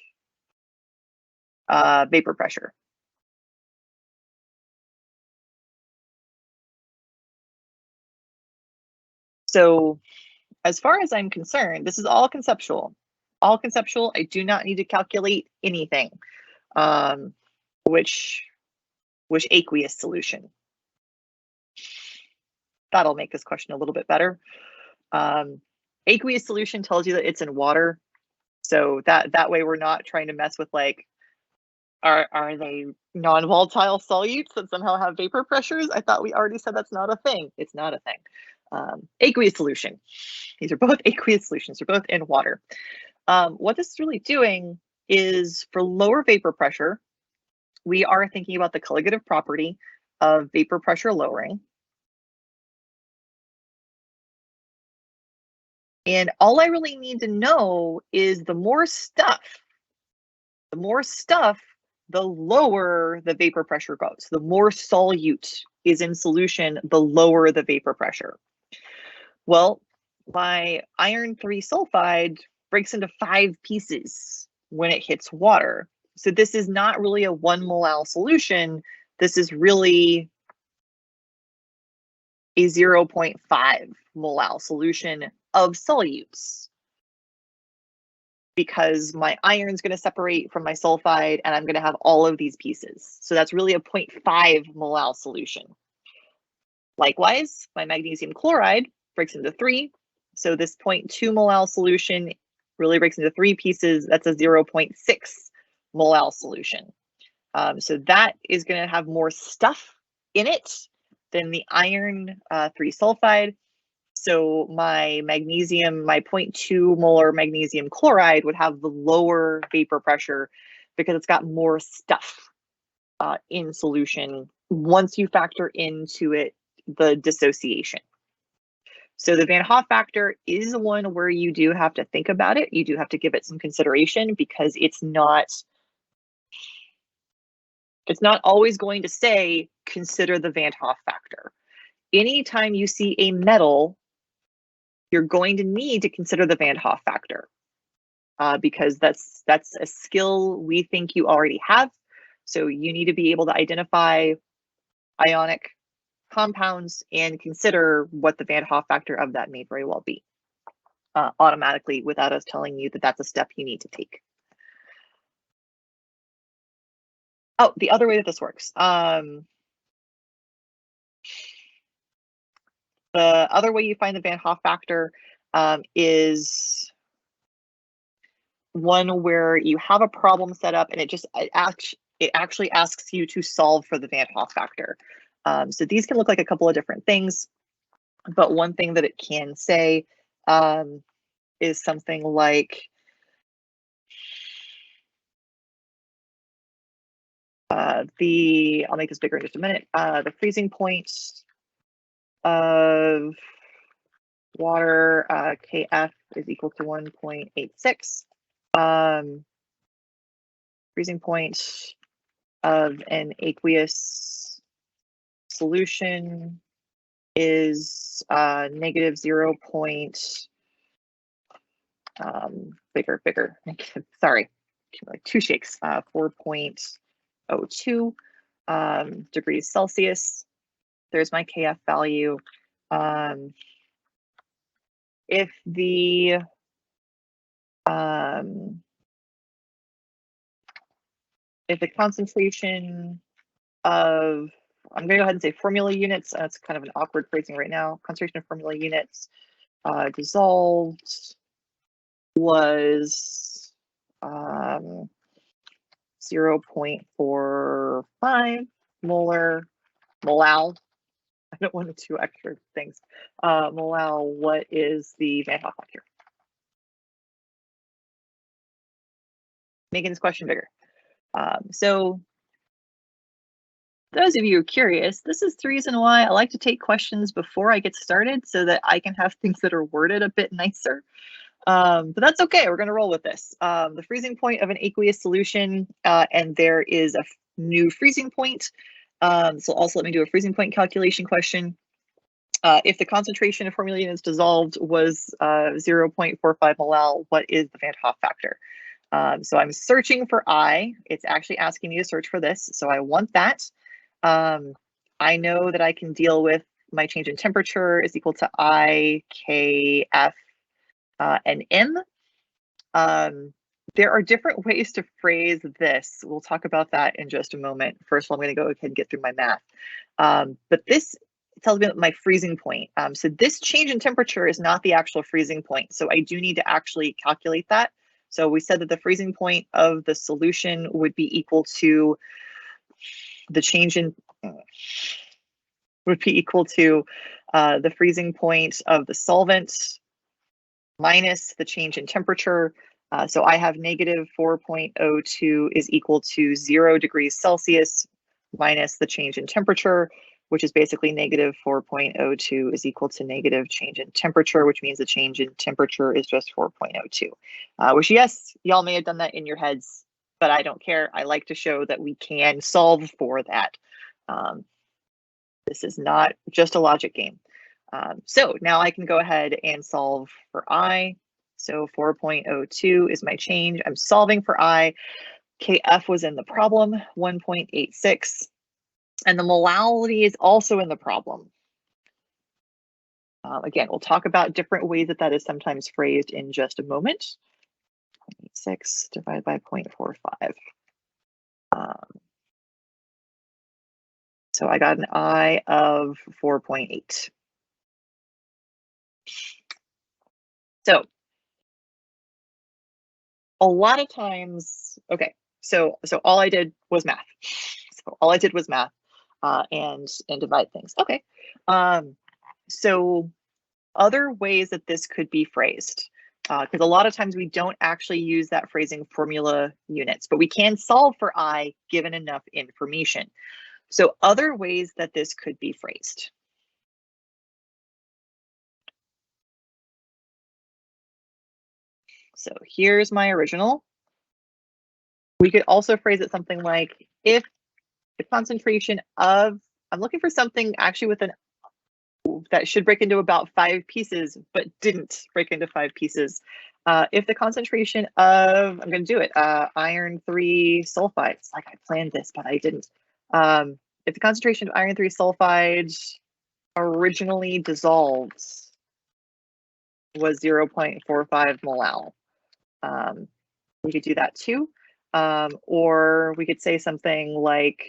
vapor pressure. So as far as I'm concerned, this is all conceptual. All conceptual. I do not need to calculate anything. Which aqueous solution? That'll make this question a little bit better. Aqueous solution tells you that it's in water. So that way we're not trying to mess with like, are they non-volatile solutes that somehow have vapor pressures? I thought we already said that's not a thing. It's not a thing. Aqueous solution. These are both aqueous solutions. They're both in water. What this is really doing is for lower vapor pressure, we are thinking about the colligative property of vapor pressure lowering. And all I really need to know is the more stuff, the lower the vapor pressure goes. The more solute is in solution, the lower the vapor pressure. Well, my iron 3 sulfide breaks into 5 pieces when it hits water. So this is not really a 1 mol solution. This is really a 0.5 mol solution of solutes, because my iron's going to separate from my sulfide and I'm going to have all of these pieces. So that's really a 0.5 mol solution. Likewise, my magnesium chloride breaks into 3. So this 0.2 mol solution really breaks into 3 pieces. That's a 0.6 mol solution. So that is going to have more stuff in it than the iron 3 sulfide. So my magnesium, my 0.2 molar magnesium chloride would have the lower vapor pressure because it's got more stuff in solution once you factor into it the dissociation. So the Van Hoff factor is one where you do have to think about it. You do have to give it some consideration because it's not always going to say, consider the Van Hoff factor. Anytime you see a metal, you're going to need to consider the Van Hoff factor because that's a skill we think you already have. So you need to be able to identify ionic compounds and consider what the Van Hoff factor of that may very well be automatically without us telling you that that's a step you need to take. Oh, the other way that this works. The other way you find the Van Hoff factor is one where you have a problem set up and it actually asks you to solve for the Van Hoff factor. So these can look like a couple of different things, but one thing that it can say is something like I'll make this bigger in just a minute. The freezing point of water Kf is equal to 1.86. Freezing point of an aqueous solution is negative 0. Bigger. Sorry, like 2 shakes. 4.02 degrees Celsius. There's my Kf value. If the concentration of, I'm going to go ahead and say formula units. That's kind of an awkward phrasing right now. Concentration of formula units dissolved was 0.45 molal. I don't want to do extra things. Molal, what is the Van Hoff factor? Making this question bigger. So those of you who are curious, this is the reason why I like to take questions before I get started so that I can have things that are worded a bit nicer. But that's okay, we're gonna roll with this. The freezing point of an aqueous solution, and there is a new freezing point. So also let me do a freezing point calculation question. If the concentration of formula units dissolved was 0.45 molal, what is the Van Hoff factor? So I'm searching for I. It's actually asking me to search for this, so I want that. I know that I can deal with my change in temperature is equal to I, K, F, and M. There are different ways to phrase this. We'll talk about that in just a moment. First of all, I'm going to go ahead and get through my math. But this tells me my freezing point. So this change in temperature is not the actual freezing point. So I do need to actually calculate that. So we said that the freezing point of the solution would be equal to the change in the freezing point of the solvent minus the change in temperature. So I have negative 4.02 is equal to 0 degrees Celsius minus the change in temperature, which is basically negative 4.02 is equal to negative change in temperature, which means the change in temperature is just 4.02. Which, yes, y'all may have done that in your heads, but I don't care. I like to show that we can solve for that. This is not just a logic game. So now I can go ahead and solve for I. So 4.02 is my change. I'm solving for I. KF was in the problem, 1.86. And the molality is also in the problem. Again, we'll talk about different ways that is sometimes phrased in just a moment. 0.86 divided by 0.45. So I got an I of 4.8. So a lot of times, okay, so all I did was math. So all I did was math and divide things. Okay, so other ways that this could be phrased, because a lot of times we don't actually use that phrasing formula units, but we can solve for I given enough information. So other ways that this could be phrased. So here's my original. We could also phrase it something like, if the concentration of, I'm looking for something actually with that should break into about 5 pieces, but didn't break into 5 pieces. If the concentration of, I'm going to do it, iron 3 sulfide, it's like I planned this, but I didn't. If the concentration of iron 3 sulfide originally dissolved was 0.45 molal, we could do that too. Or we could say something like,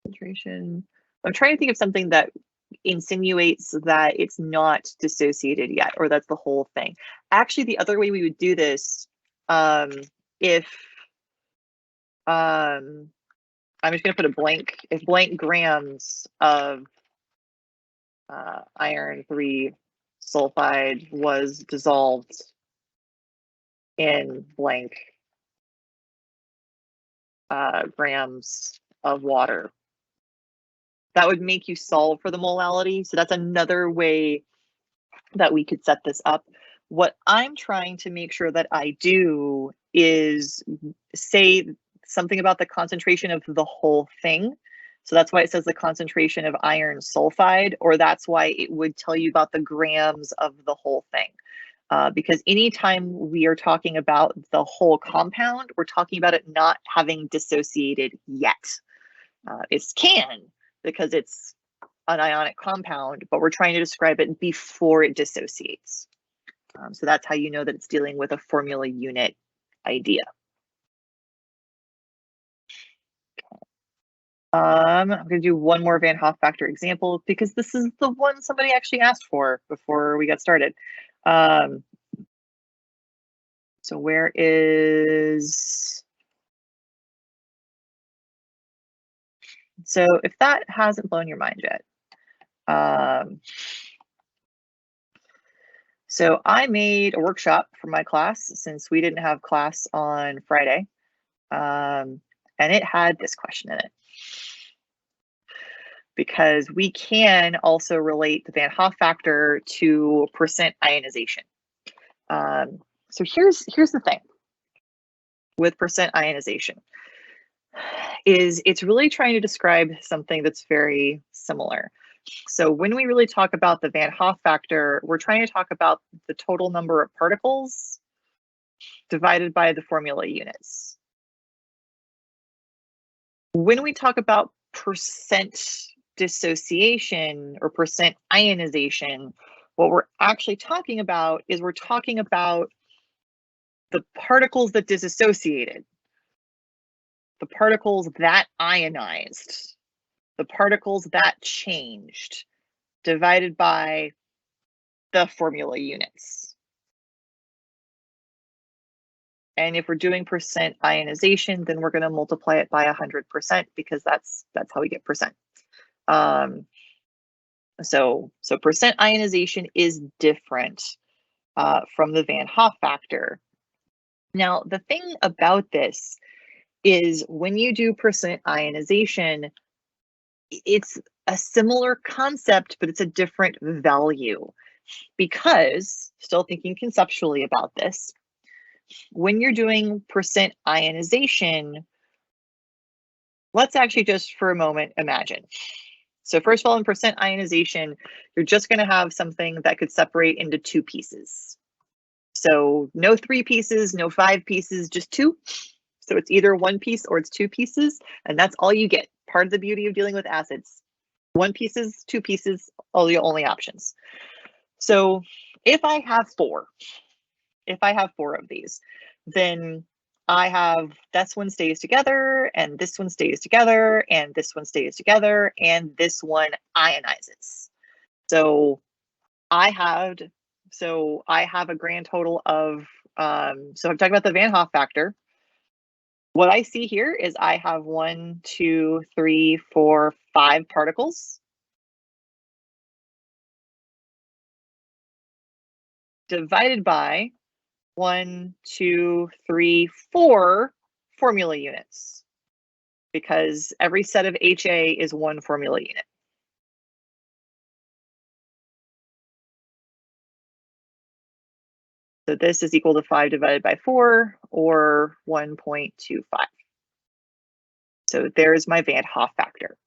concentration. I'm trying to think of something that insinuates that it's not dissociated yet, or that's the whole thing. Actually, the other way we would do this, if I'm just going to put a blank, if blank grams of iron 3 sulfide was dissolved in blank grams of water, that would make you solve for the molality. So that's another way that we could set this up. What I'm trying to make sure that I do is say something about the concentration of the whole thing. So that's why it says the concentration of iron sulfide, or that's why it would tell you about the grams of the whole thing. Because anytime we are talking about the whole compound, we're talking about it not having dissociated yet. It can, because it's an ionic compound, but we're trying to describe it before it dissociates. So that's how you know that it's dealing with a formula unit idea. I'm going to do one more Van Hoff factor example because this is the one somebody actually asked for before we got started. So where is... So if that hasn't blown your mind yet, so I made a workshop for my class since we didn't have class on Friday, and it had this question in it. Because we can also relate the Van Hoff factor to percent ionization. So here's the thing with percent ionization, is it's really trying to describe something that's very similar. So when we really talk about the Van Hoff factor, we're trying to talk about the total number of particles divided by the formula units. When we talk about percent dissociation or percent ionization, what we're actually talking about is we're talking about the particles that disassociated, the particles that ionized, the particles that changed, divided by the formula units. And if we're doing percent ionization, then we're going to multiply it by 100% because that's how we get percent. So percent ionization is different from the Van Hoff factor. Now, the thing about this is when you do percent ionization, it's a similar concept, but it's a different value. Because, still thinking conceptually about this, when you're doing percent ionization, let's actually just for a moment imagine. So first of all, in percent ionization, you're just going to have something that could separate into two pieces. So no 3 pieces, no 5 pieces, just 2. So it's either 1 piece or it's 2 pieces, and that's all you get. Part of the beauty of dealing with acids. 1 pieces, 2 pieces, all the only options. So if I have 4 of these, then I have this one stays together, and this one stays together, and this one stays together, and this one ionizes. So I have a grand total of, so I'm talking about the Van Hoff factor. What I see here is I have 1, 2, 3, 4, 5 particles divided by 1, 2, 3, 4 formula units, because every set of HA is 1 formula unit. So this is equal to 5 divided by 4, or 1.25. So there's my Van Hoff factor.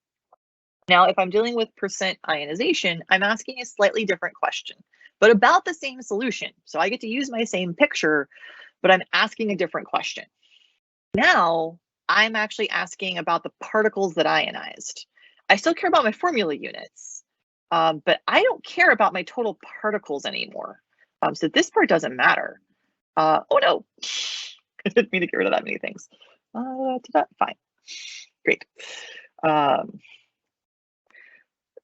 Now, if I'm dealing with percent ionization, I'm asking a slightly different question, but about the same solution. So I get to use my same picture, but I'm asking a different question. Now, I'm actually asking about the particles that ionized. I still care about my formula units, but I don't care about my total particles anymore. So this part doesn't matter. Oh no, I didn't mean to get rid of that many things. Fine, great.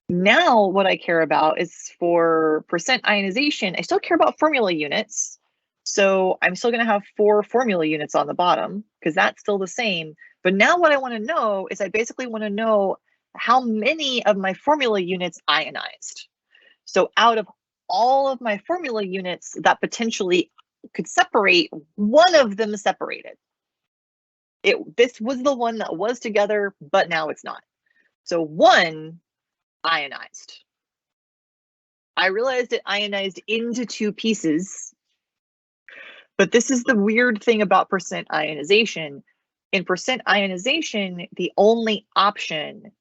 Now what I care about is for percent ionization, I still care about formula units. So I'm still going to have 4 formula units on the bottom because that's still the same. But now what I want to know is I basically want to know how many of my formula units ionized. So out of all of my formula units that potentially could separate, one of them separated. This was the one that was together, but now it's not. So 1 ionized. I realized it ionized into 2 pieces, but this is the weird thing about percent ionization. In percent ionization, the only option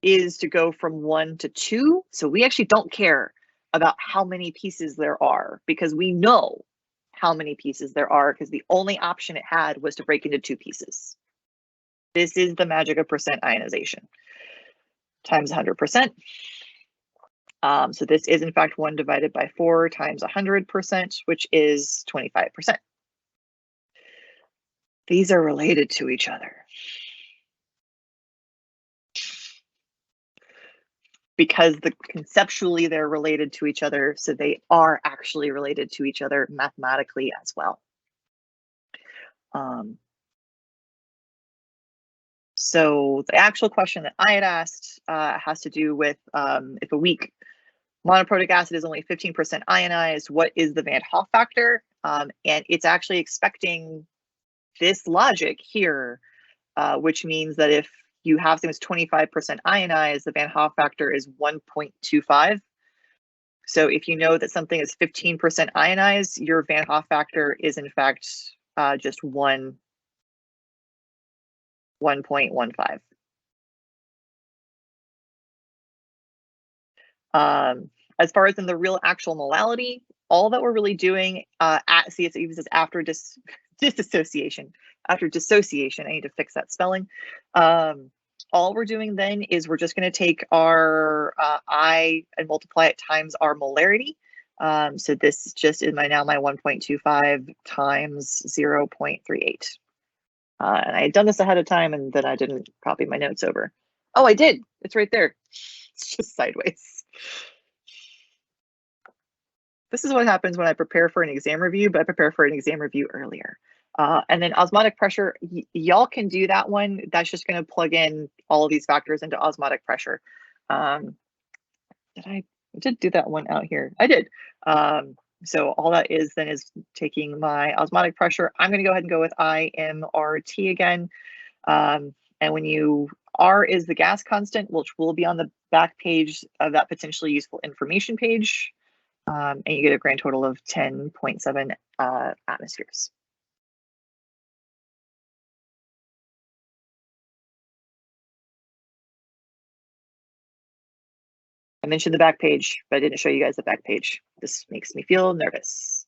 is to go from 1 to 2. So we actually don't care about how many pieces there are because we know how many pieces there are because the only option it had was to break into 2 pieces. This is the magic of percent ionization times 100%. So this is in fact 1 divided by 4 times 100%, which is 25%. These are related to each other. Because conceptually they're related to each other, so they are actually related to each other mathematically as well. So the actual question that I had asked has to do with if a weak monoprotic acid is only 15% ionized, what is the Van Hoff factor? And it's actually expecting this logic here, which means that if you have things 25% ionized, the Van Hoff factor is 1.25. So if you know that something is 15% ionized, your Van Hoff factor is in fact just 1.15. As far as in the real actual molality, all that we're really doing see it even says after dissociation. After dissociation, I need to fix that spelling. all we're doing then is we're just going to take our I and multiply it times our molarity. So this just is my 1.25 times 0.38. And I had done this ahead of time and then I didn't copy my notes over. Oh, I did. It's right there. It's just sideways. This is what happens when I prepare for an exam review, but I prepare for an exam review earlier. And then osmotic pressure, y'all can do that one. That's just going to plug in all of these factors into osmotic pressure. I did do that one out here. I did. So all that is then is taking my osmotic pressure. I'm going to go ahead and go with IMRT again. And when you R is the gas constant, which will be on the back page of that potentially useful information page. And you get a grand total of 10.7 atmospheres. I mentioned the back page, but I didn't show you guys the back page. This makes me feel nervous.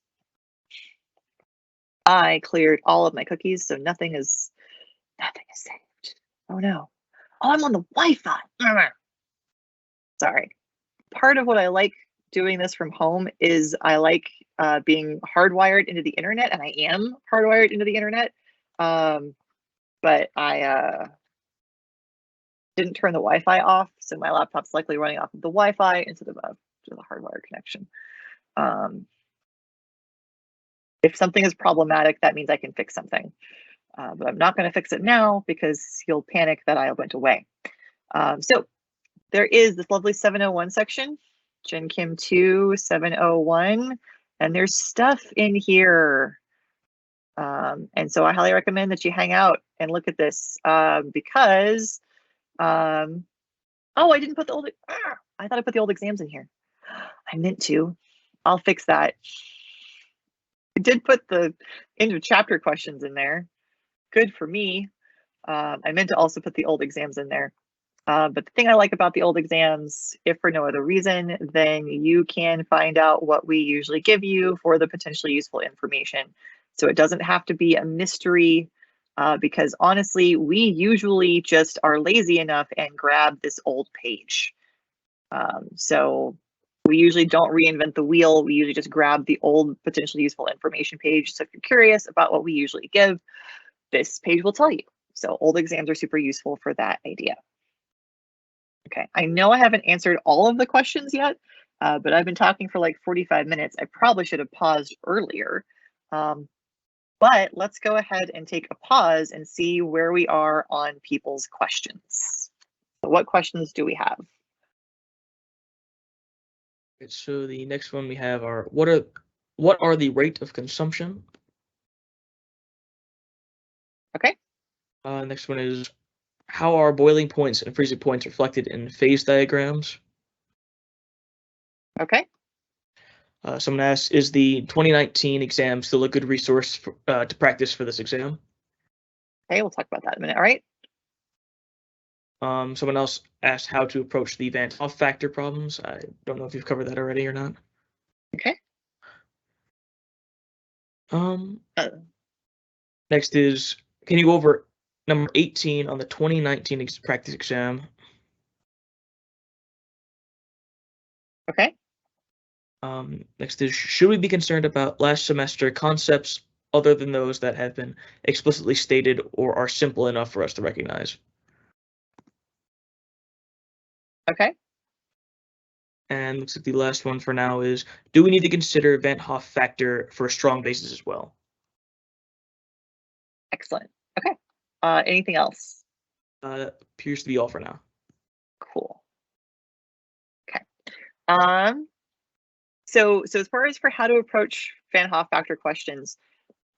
I cleared all of my cookies, so nothing is saved. Oh no. Oh, I'm on the Wi-Fi. Sorry. Part of what I like doing this from home is I like being hardwired into the internet, and I am hardwired into the internet. But I didn't turn the Wi-Fi off, so my laptop's likely running off of the Wi-Fi instead of the hardwired connection. If something is problematic, that means I can fix something. But I'm not going to fix it now because you'll panic that I went away. So there is this lovely 701 section, Gen Chem 2 701, and there's stuff in here. And so I highly recommend that you hang out and look at this because oh, I didn't put the old, I thought I put the old exams in here. I meant to. I'll fix that. I did put the end of chapter questions in there. Good for me. I meant to also put the old exams in there. But the thing I like about the old exams, if for no other reason, then you can find out what we usually give you for the potentially useful information. So it doesn't have to be a mystery. Because honestly, we usually just are lazy enough and grab this old page. So we usually don't reinvent the wheel. We usually just grab the old potentially useful information page. So if you're curious about what we usually give, this page will tell you. So old exams are super useful for that idea. Okay, I know I haven't answered all of the questions yet, but I've been talking for like 45 minutes. I probably should have paused earlier. But let's go ahead and take a pause and see where we are on people's questions. So what questions do we have?
So the next one we have are what are the rate of consumption?
Okay.
Next one is how are boiling points and freezing points reflected in phase diagrams?
Okay.
Someone asks, is the 2019 exam still a good resource to practice for this exam?
Okay, we'll talk about that in a minute. All right.
Someone else asked how to approach the Van Hoff factor problems. I don't know if you've covered that already or not.
Okay.
Next is, can you go over number 18 on the 2019 practice exam?
Okay.
Next is, should we be concerned about last semester concepts other than those that have been explicitly stated or are simple enough for us to recognize?
Okay.
And looks like the last one for now is, do we need to consider Van Hoff factor for a strong basis as well?
Excellent. Okay. Anything else?
Appears to be all for now.
Cool. Okay. So as far as for how to approach Van Hoff factor questions,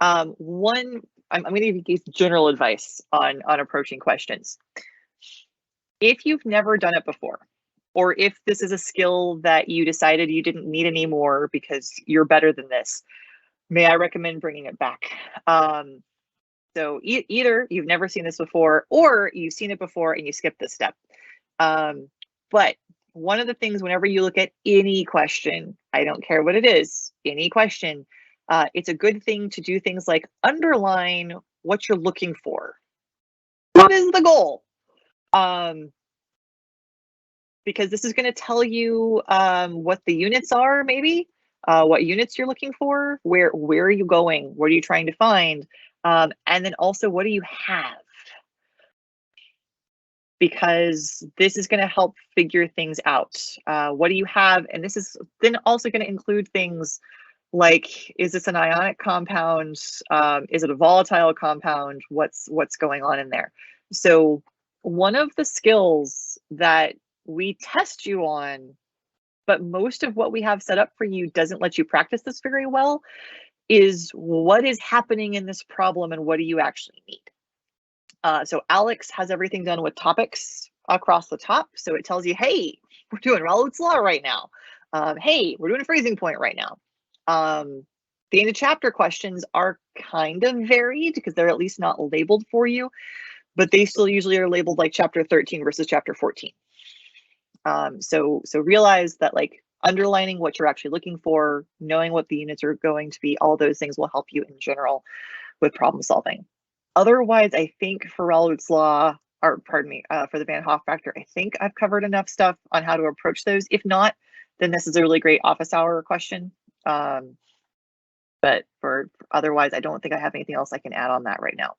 one, I'm going to give you general advice on approaching questions. If you've never done it before, or if this is a skill that you decided you didn't need anymore because you're better than this, may I recommend bringing it back. So either you've never seen this before, or you've seen it before and you skipped this step. But one of the things, whenever you look at any question, I don't care what it is, any question, it's a good thing to do things like underline what you're looking for. What is the goal? Because this is going to tell you what the units are, maybe what units you're looking for, where are you going, what are you trying to find, and then also what do you have, because this is going to help figure things out. What do you have? And this is then also going to include things like, is this an ionic compound? Is it a volatile compound? What's going on in there? So one of the skills that we test you on, but most of what we have set up for you doesn't let you practice this very well, is what is happening in this problem and what do you actually need? So Alex has everything done with topics across the top. So it tells you, hey, we're doing Raoult's law right now. Hey, we're doing a freezing point right now. The end of chapter questions are kind of varied because they're at least not labeled for you, but they still usually are labeled like chapter 13 versus chapter 14. So realize that, like, underlining what you're actually looking for, knowing what the units are going to be, all those things will help you in general with problem solving. Otherwise, I think for Raoult's law, or pardon me, for the Van Hoff factor, I think I've covered enough stuff on how to approach those. If not, then this is a really great office hour question. But for otherwise, I don't think I have anything else I can add on that right now.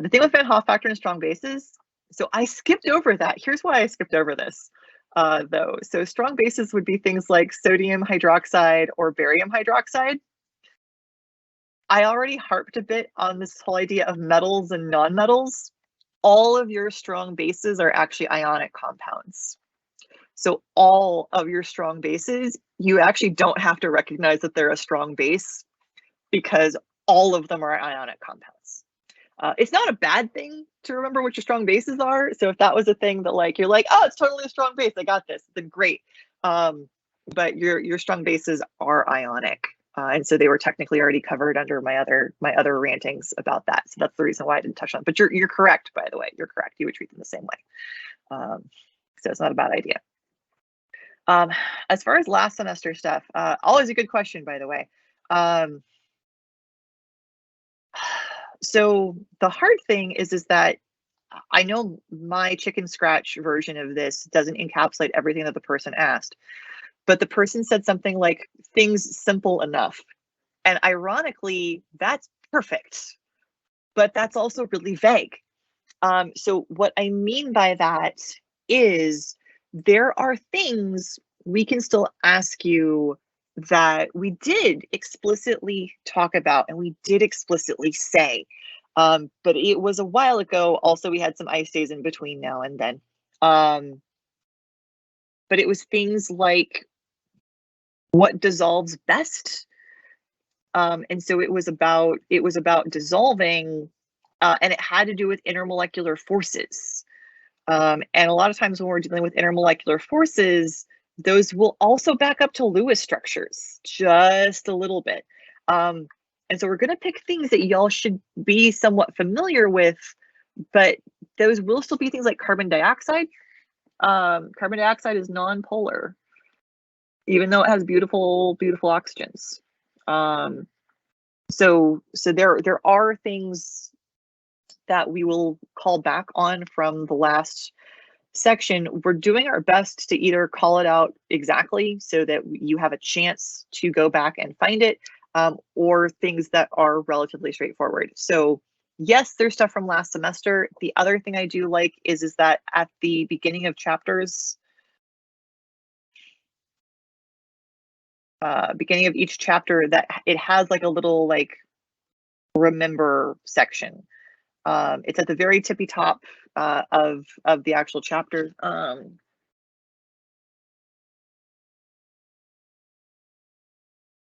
The thing with Van Hoff factor and strong bases, so I skipped over that. Here's why I skipped over this, though. So strong bases would be things like sodium hydroxide or barium hydroxide. I already harped a bit on this whole idea of metals and nonmetals. All of your strong bases are actually ionic compounds. So all of your strong bases, you actually don't have to recognize that they're a strong base because all of them are ionic compounds. It's not a bad thing to remember what your strong bases are. So if that was a thing that, like, you're like, oh, it's totally a strong base, I got this, then great. But your strong bases are ionic. And so they were technically already covered under my other rantings about that. So that's the reason why I didn't touch on it. But you're correct, by the way. You're correct. You would treat them the same way. So it's not a bad idea. As far as last semester stuff, always a good question, by the way. So the hard thing is that I know my chicken scratch version of this doesn't encapsulate everything that the person asked. But the person said something like, things simple enough. And ironically, that's perfect, but that's also really vague. So what I mean by that is there are things we can still ask you that we did explicitly talk about and we did explicitly say, but it was a while ago. Also, we had some ice days in between now and then. But it was things like, what dissolves best, and so it was about dissolving, and it had to do with intermolecular forces, and a lot of times when we're dealing with intermolecular forces, those will also back up to Lewis structures just a little bit, and so we're going to pick things that y'all should be somewhat familiar with, but those will still be things like carbon dioxide. Carbon dioxide is non-polar, even though it has beautiful oxygens. So there are things that we will call back on from the last section. We're doing our best to either call it out exactly so that you have a chance to go back and find it, or things that are relatively straightforward. So yes, there's stuff from last semester. The other thing I do like is that at the beginning of chapters, beginning of each chapter, that it has like a little like remember section. It's at the very tippy top of the actual chapter.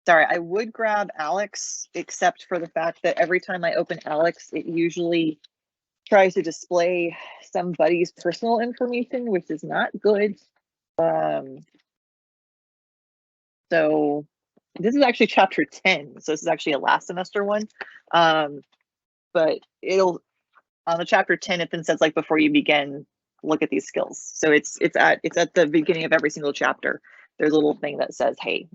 Sorry, I would grab Alex, except for the fact that every time I open Alex, it usually tries to display somebody's personal information, which is not good. So this is actually chapter 10. So this is actually a last semester one. But it'll, on the chapter 10, it then says, like, before you begin, look at these skills. So it's at the beginning of every single chapter. There's a little thing that says, hey,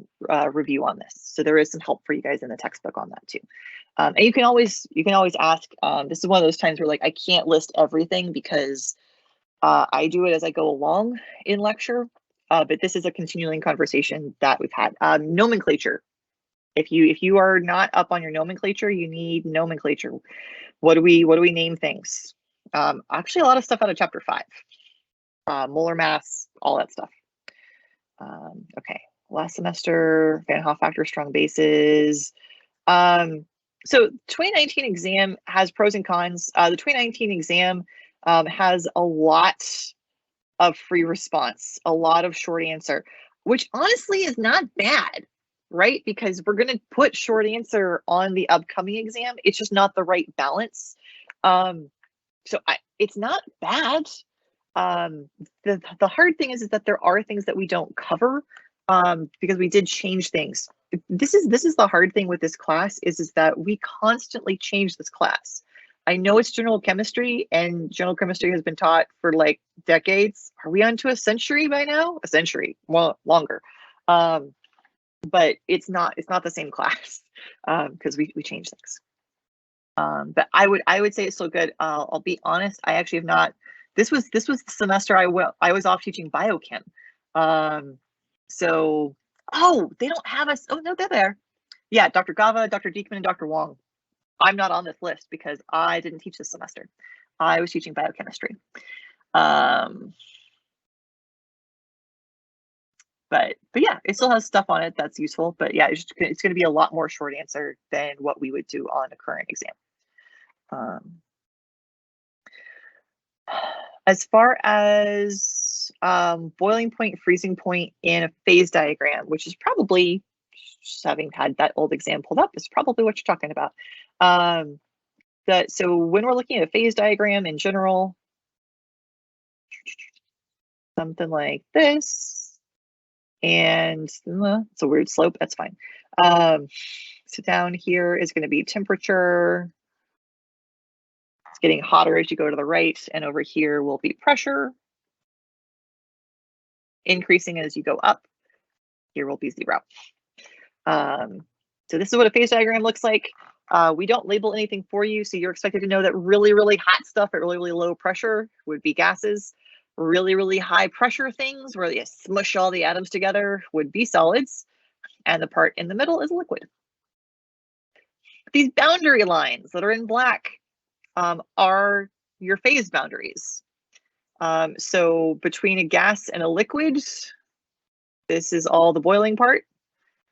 review on this. So there is some help for you guys in the textbook on that too. And you can always ask. This is one of those times where, like, I can't list everything because I do it as I go along in lecture, but this is a continuing conversation that we've had. Nomenclature. If you are not up on your nomenclature, you need nomenclature. What do we name things? Actually, a lot of stuff out of chapter 5. Molar mass, all that stuff. Okay, last semester, Van Hoff factor, strong bases. So 2019 exam has pros and cons. The 2019 exam has a lot of free response, a lot of short answer, which honestly is not bad, right? Because we're going to put short answer on the upcoming exam. It's just not the right balance. So it's not bad. The hard thing is that there are things that we don't cover because we did change things. This is the hard thing with this class is that we constantly change this class. I know it's general chemistry, and general chemistry has been taught for like decades. Are we on to a century by now? A century, well, longer. But it's not the same class because we change things. But I would say it's still good. I'll be honest, I actually have not. This was the semester I was off teaching biochem. So they don't have us. Oh no, they're there. Yeah, Dr. Gava, Dr. Diekman, and Dr. Wong. I'm not on this list because I didn't teach this semester. I was teaching biochemistry. But yeah, it still has stuff on it that's useful. But yeah, it's going to be a lot more short answer than what we would do on a current exam. As far as boiling point, freezing point in a phase diagram, which is probably, just having had that old exam pulled up, is probably what you're talking about. So when we're looking at a phase diagram in general, something like this, and it's a weird slope, that's fine. So down here is going to be temperature. It's getting hotter as you go to the right, and over here will be pressure. Increasing as you go up. Here will be 0. So this is what a phase diagram looks like. We don't label anything for you, so you're expected to know that really, really hot stuff at really, really low pressure would be gases. Really, really high pressure things where you smush all the atoms together would be solids. And the part in the middle is liquid. These boundary lines that are in black are your phase boundaries. So between a gas and a liquid, this is all the boiling part.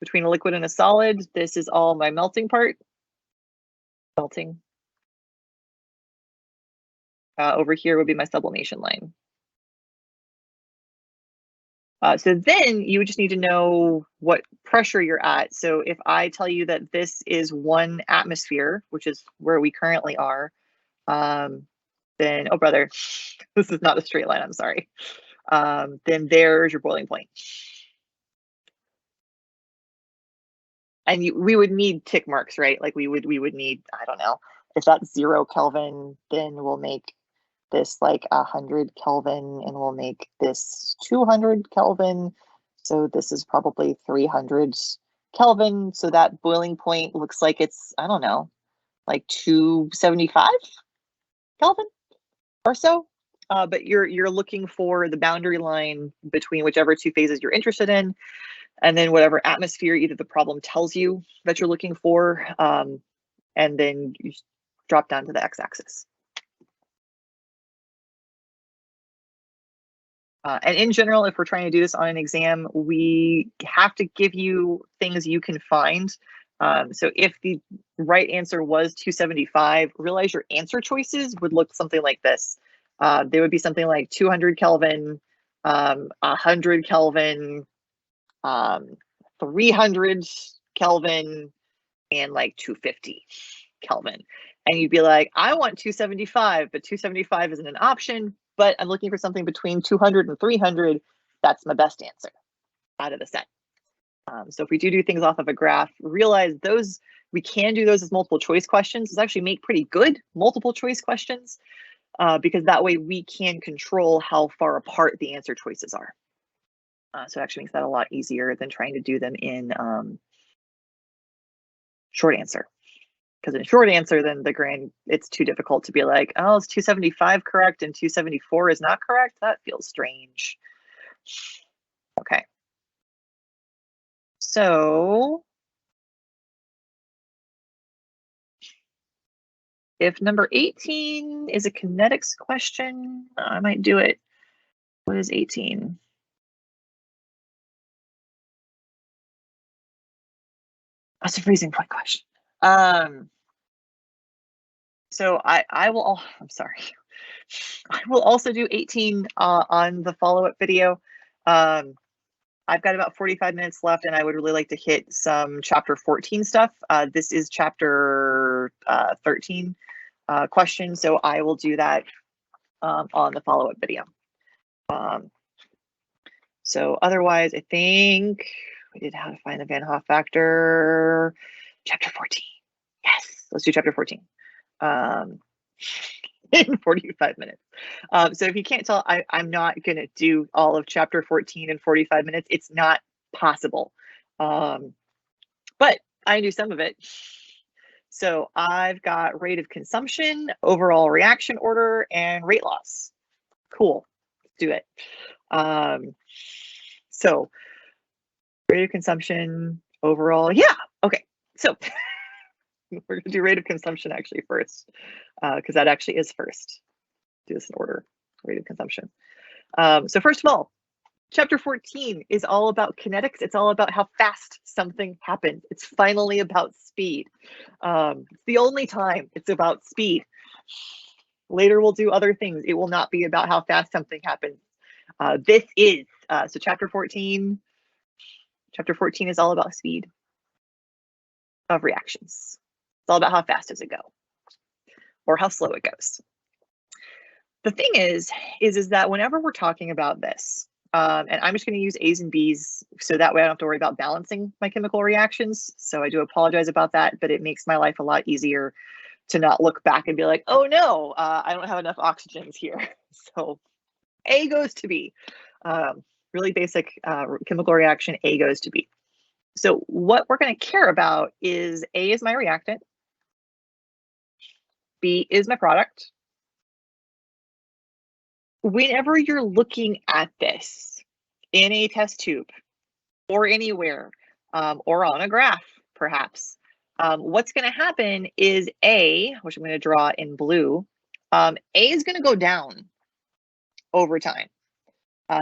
Between a liquid and a solid, this is all my melting part. Melting. Over here would be my sublimation line. So then you would just need to know what pressure you're at. So if I tell you that this is 1 atmosphere, which is where we currently are, then, oh brother, this is not a straight line, I'm sorry. Then there's your boiling point. And we would need tick marks, right? Like we would need, I don't know, if that's 0 Kelvin, then we'll make this like 100 Kelvin, and we'll make this 200 Kelvin. So this is probably 300 Kelvin. So that boiling point looks like it's, I don't know, like 275 Kelvin or so. But you're looking for the boundary line between whichever 2 phases you're interested in, and then whatever atmosphere either the problem tells you that you're looking for, and then you drop down to the x-axis. And in general, if we're trying to do this on an exam, we have to give you things you can find. So if the right answer was 275, realize your answer choices would look something like this. They would be something like 200 Kelvin, 100 Kelvin, 300 Kelvin, and like 250 Kelvin. And you'd be like, I want 275, but 275 isn't an option, but I'm looking for something between 200 and 300. That's my best answer out of the set. So if we do things off of a graph, realize those, we can do those as multiple choice questions. Those actually make pretty good multiple choice questions because that way we can control how far apart the answer choices are. So it actually makes that a lot easier than trying to do them in short answer. Because in short answer, then it's too difficult to be like, oh, is 275 correct and 274 is not correct? That feels strange. Okay. So if number 18 is a kinetics question, I might do it. What is 18? That's a freezing point question. So I will, I'm sorry. I will also do 18 on the follow-up video. I've got about 45 minutes left, and I would really like to hit some chapter 14 stuff. This is chapter 13 question, so I will do that on the follow-up video. So otherwise, I think we did how to find the Van Hoff factor. Chapter 14. Yes, let's do chapter 14. In 45 minutes. So if you can't tell, I'm not going to do all of chapter 14 in 45 minutes. It's not possible. But I do some of it. So I've got rate of consumption, overall reaction order, and rate loss. Cool. Let's do it. So rate of consumption, overall. Yeah. Okay. So we're going to do rate of consumption actually first, because that actually is first. Do this in order, rate of consumption. So first of all, chapter 14 is all about kinetics. It's all about how fast something happens. It's finally about speed. It's the only time it's about speed. Later we'll do other things. It will not be about how fast something happens. This is, so chapter 14 is all about speed of reactions. It's all about how fast does it go or how slow it goes. The thing is that whenever we're talking about this, and I'm just going to use A's and B's so that way I don't have to worry about balancing my chemical reactions. So I do apologize about that, but it makes my life a lot easier to not look back and be like, oh no, I don't have enough oxygens here. So A goes to B. Really basic chemical reaction, A goes to B. So what we're going to care about is A is my reactant, B is my product. Whenever you're looking at this in a test tube or anywhere, or on a graph, perhaps, what's going to happen is A, which I'm going to draw in blue, A is going to go down over time.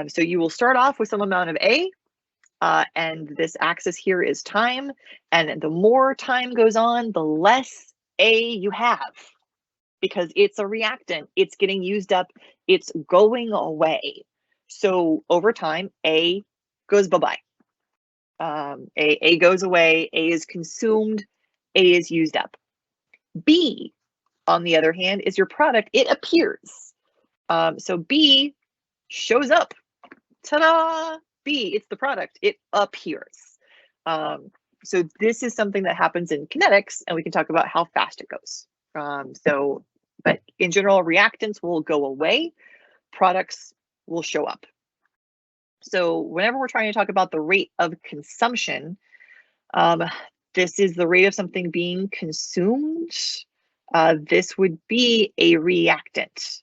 So you will start off with some amount of A, and this axis here is time. And the more time goes on, the less A you have, because it's a reactant, it's getting used up, it's going away. So over time, A goes bye-bye. A goes away, A is consumed, A is used up. B, on the other hand, is your product. It appears. So B shows up. Ta-da! B, it's the product. It appears. So this is something that happens in kinetics, and we can talk about how fast it goes. But in general, reactants will go away, products will show up. So whenever we're trying to talk about the rate of consumption, this is the rate of something being consumed. This would be a reactant.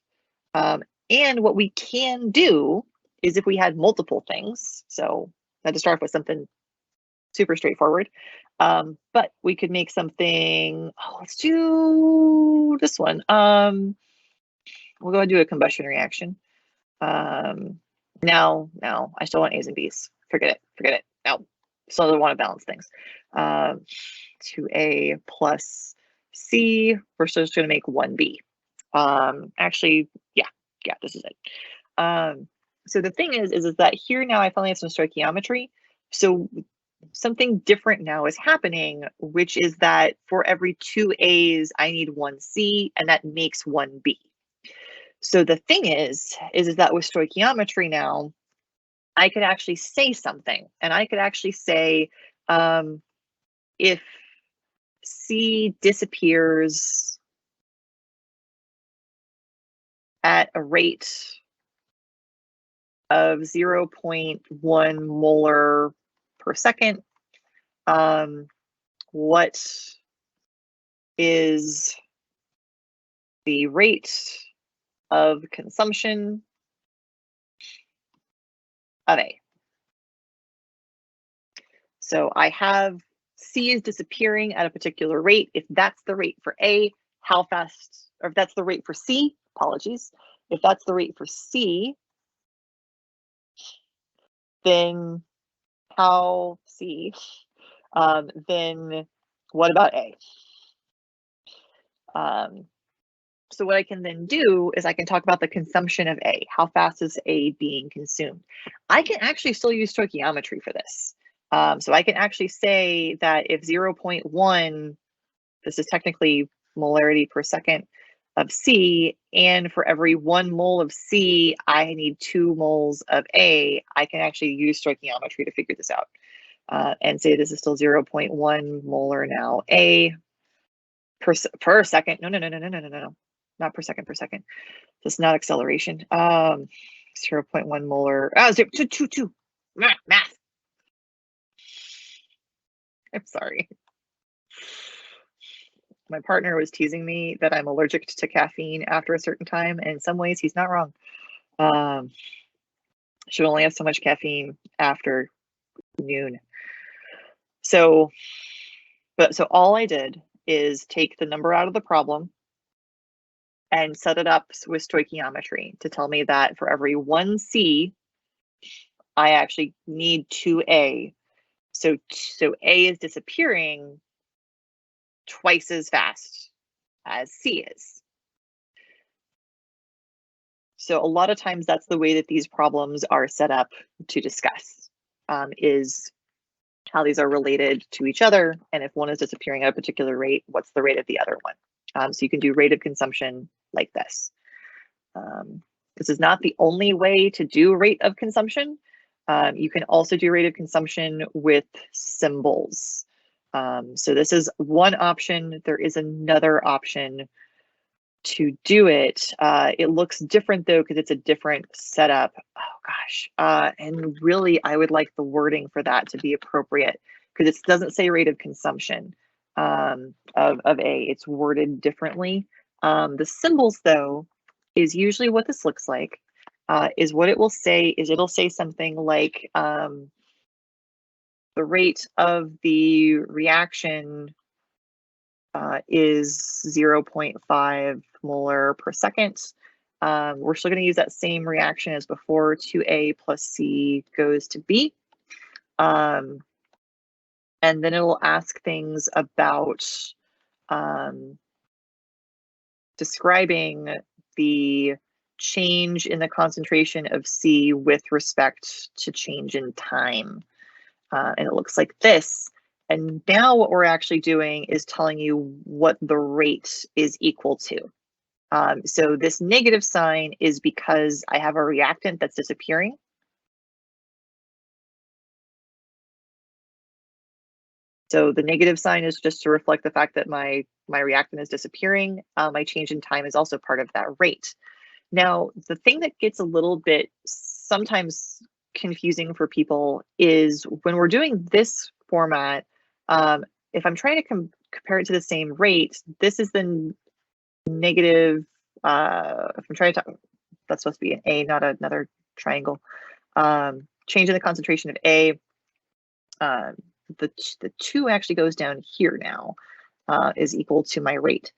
And what we can do is if we had multiple things, so I had to start off with something super straightforward, but we could make something, let's do this one. We'll go and do a combustion reaction. No, I still want A's and B's. Forget it. No, still don't want to balance things. 2A plus C, we're still just going to make 1B. Actually, yeah, this is it. So the thing is that here now I finally have some stoichiometry. So something different now is happening, which is that for every 2 A's, I need 1 C, and that makes 1 B. So the thing is that with stoichiometry now, I could actually say something, and I could actually say, if C disappears at a rate of 0.1 molar per second, what is the rate of consumption of A. So I have C is disappearing at a particular rate. If that's the rate for A, how fast, or if that's the rate for C, apologies. If that's the rate for C, then how C, then what about A? So what I can then do is I can talk about the consumption of A. How fast is A being consumed? I can actually still use stoichiometry for this. So I can actually say that if 0.1, this is technically molarity per second of C, and for every 1 mole of C, I need 2 moles of A, I can actually use stoichiometry to figure this out and say this is still 0.1 molar now A per second. No, not per second. This is not acceleration. 0.1 molar. Oh, 2. Math. I'm sorry. My partner was teasing me that I'm allergic to caffeine after a certain time, and in some ways he's not wrong. Should only have so much caffeine after noon. So all I did is take the number out of the problem and set it up with stoichiometry to tell me that for every 1 C, I actually need 2 A. So A is disappearing twice as fast as C is. So a lot of times that's the way that these problems are set up to discuss, is how these are related to each other. And if one is disappearing at a particular rate, what's the rate of the other one? So you can do rate of consumption like this. This is not the only way to do rate of consumption. You can also do rate of consumption with symbols. So this is one option. There is another option to do it. It looks different though, because it's a different setup. Oh gosh. And really, I would like the wording for that to be appropriate, because it doesn't say rate of consumption of A. It's worded differently. The symbols though is usually what this looks like. Is what it will say is it'll say something like the rate of the reaction is 0.5 molar per second. We're still going to use that same reaction as before. 2A plus C goes to B. And then it will ask things about describing the change in the concentration of C with respect to change in time. And it looks like this. And now what we're actually doing is telling you what the rate is equal to. So this negative sign is because I have a reactant that's disappearing. So the negative sign is just to reflect the fact that my reactant is disappearing. My change in time is also part of that rate. Now, the thing that gets a little bit sometimes confusing for people is when we're doing this format, if I'm trying to compare it to the same rate, this is the negative, if I'm trying to talk, that's supposed to be an A, not another triangle. Change in the concentration of A, the 2 actually goes down here now, is equal to my rate.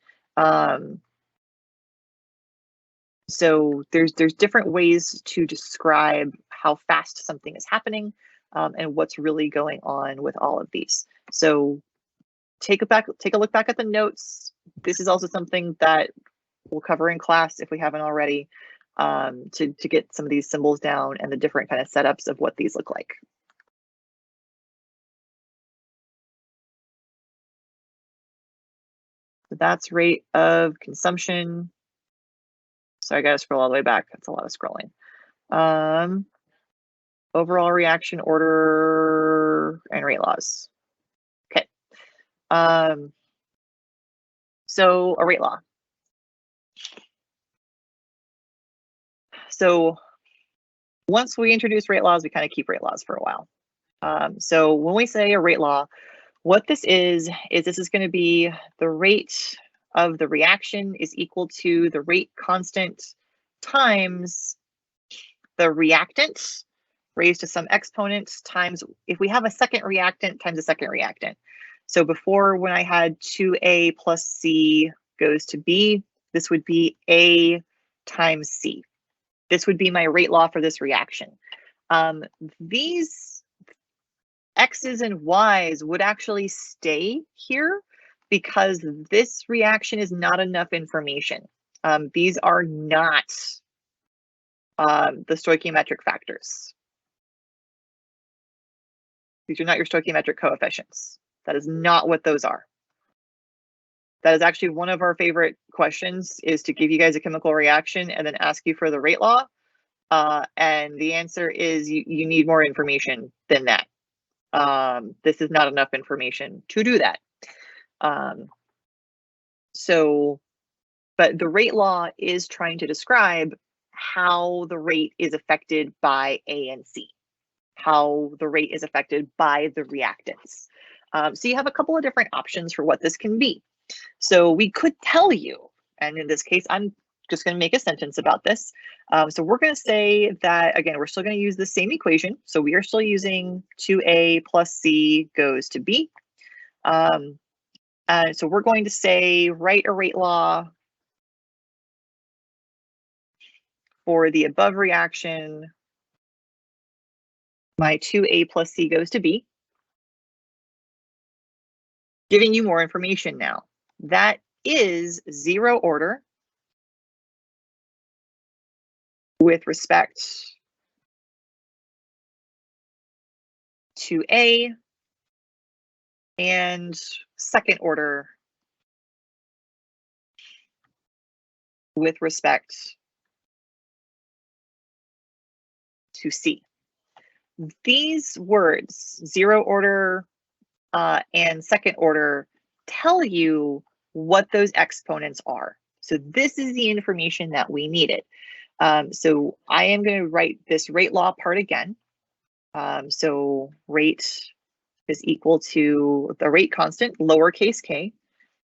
So there's different ways to describe how fast something is happening and what's really going on with all of these. So take a look back at the notes. This is also something that we'll cover in class if we haven't already, to get some of these symbols down and the different kind of setups of what these look like. So that's rate of consumption. So I got to scroll all the way back. That's a lot of scrolling. Overall reaction order and rate laws. Okay. So a rate law. So once we introduce rate laws, we kind of keep rate laws for a while. So when we say a rate law, What this is this is going to be the rate of the reaction is equal to the rate constant times the reactant raised to some exponent times, if we have a second reactant, times a second reactant. So before, when I had 2A plus C goes to B, this would be A times C. This would be my rate law for this reaction. These X's and Y's would actually stay here because this reaction is not enough information. These are not the stoichiometric factors. These are not your stoichiometric coefficients. That is not what those are. That is actually one of our favorite questions, is to give you guys a chemical reaction and then ask you for the rate law. And the answer is you need more information than that. This is not enough information to do that. But the rate law is trying to describe how the rate is affected by A and C, how the rate is affected by the reactants. So you have a couple of different options for what this can be. So we could tell you, and in this case, I'm just going to make a sentence about this. So we're going to say that, again, we're still going to use the same equation. So we are still using 2A plus C goes to B. So we're going to say, write a rate law for the above reaction. My 2A plus C goes to B. Giving you more information now. That is zero order with respect to A, and second order with respect to C. These words, zero order and second order, tell you what those exponents are. So this is the information that we needed. So I am going to write this rate law part again. So rate is equal to the rate constant, lowercase k,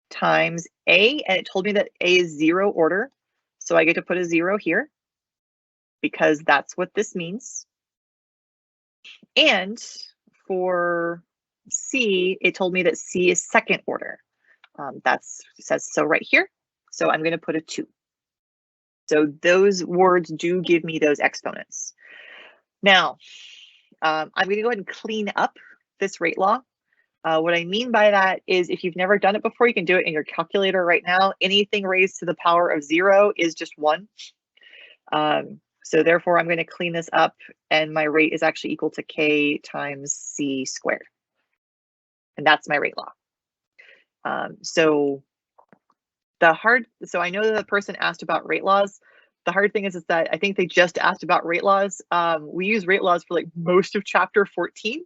times A, and it told me that A is zero order. So I get to put a 0 here because that's what this means. And for C, it told me that C is second order. That's says so right here. So I'm going to put a 2. So those words do give me those exponents. Now, I'm going to go ahead and clean up this rate law. What I mean by that is, if you've never done it before, you can do it in your calculator right now. Anything raised to the power of 0 is just 1. So therefore, I'm going to clean this up, and my rate is actually equal to K times C squared. And that's my rate law. So I know that the person asked about rate laws. The hard thing is that I think they just asked about rate laws. We use rate laws for like most of chapter 14.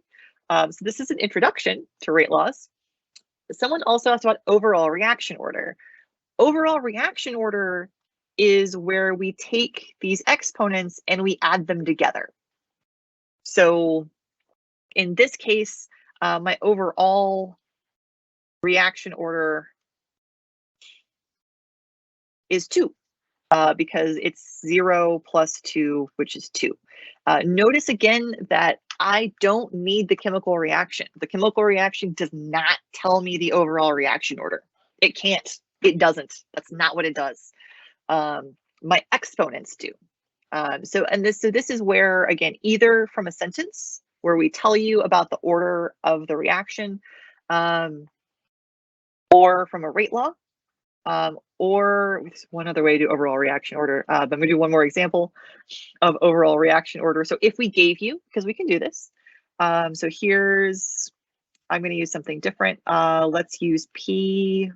So this is an introduction to rate laws. Someone also asked about overall reaction order. Overall reaction order is where we take these exponents and we add them together. So in this case, my overall reaction order is 2. Because it's 0 plus 2, which is 2. Notice again that I don't need the chemical reaction. The chemical reaction does not tell me the overall reaction order. It can't. It doesn't. That's not what it does. My exponents do. So this is where, again, either from a sentence where we tell you about the order of the reaction, or from a rate law. Or one other way to do overall reaction order, but I'm going to do one more example of overall reaction order. So if we gave you, because we can do this, so I'm going to use something different. Let's use P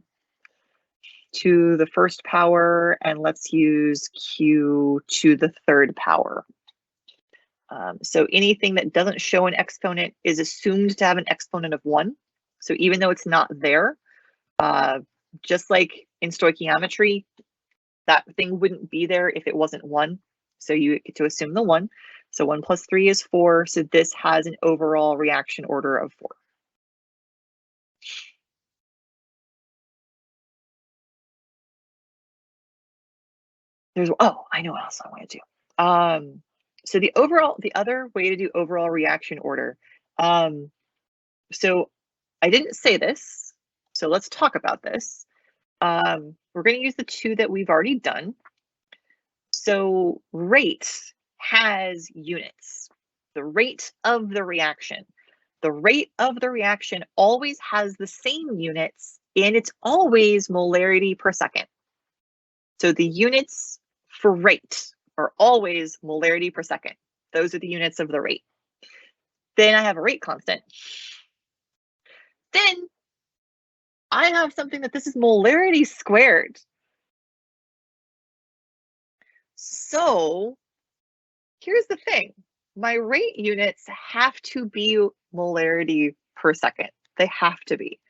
to the first power, and let's use Q to the third power. So anything that doesn't show an exponent is assumed to have an exponent of 1. So even though it's not there, just like in stoichiometry, that thing wouldn't be there if it wasn't 1. So you get to assume the 1. So 1 plus 3 is 4. So this has an overall reaction order of 4. I know what else I want to do. So the other way to do overall reaction order. So I didn't say this, so let's talk about this. We're going to use the two that we've already done. So rate has units. The rate of the reaction. The rate of the reaction always has the same units, and it's always molarity per second. So the units for rate are always molarity per second. Those are the units of the rate. Then I have a rate constant. Then I have something that this is molarity squared. So here's the thing. My rate units have to be molarity per second. They have to be.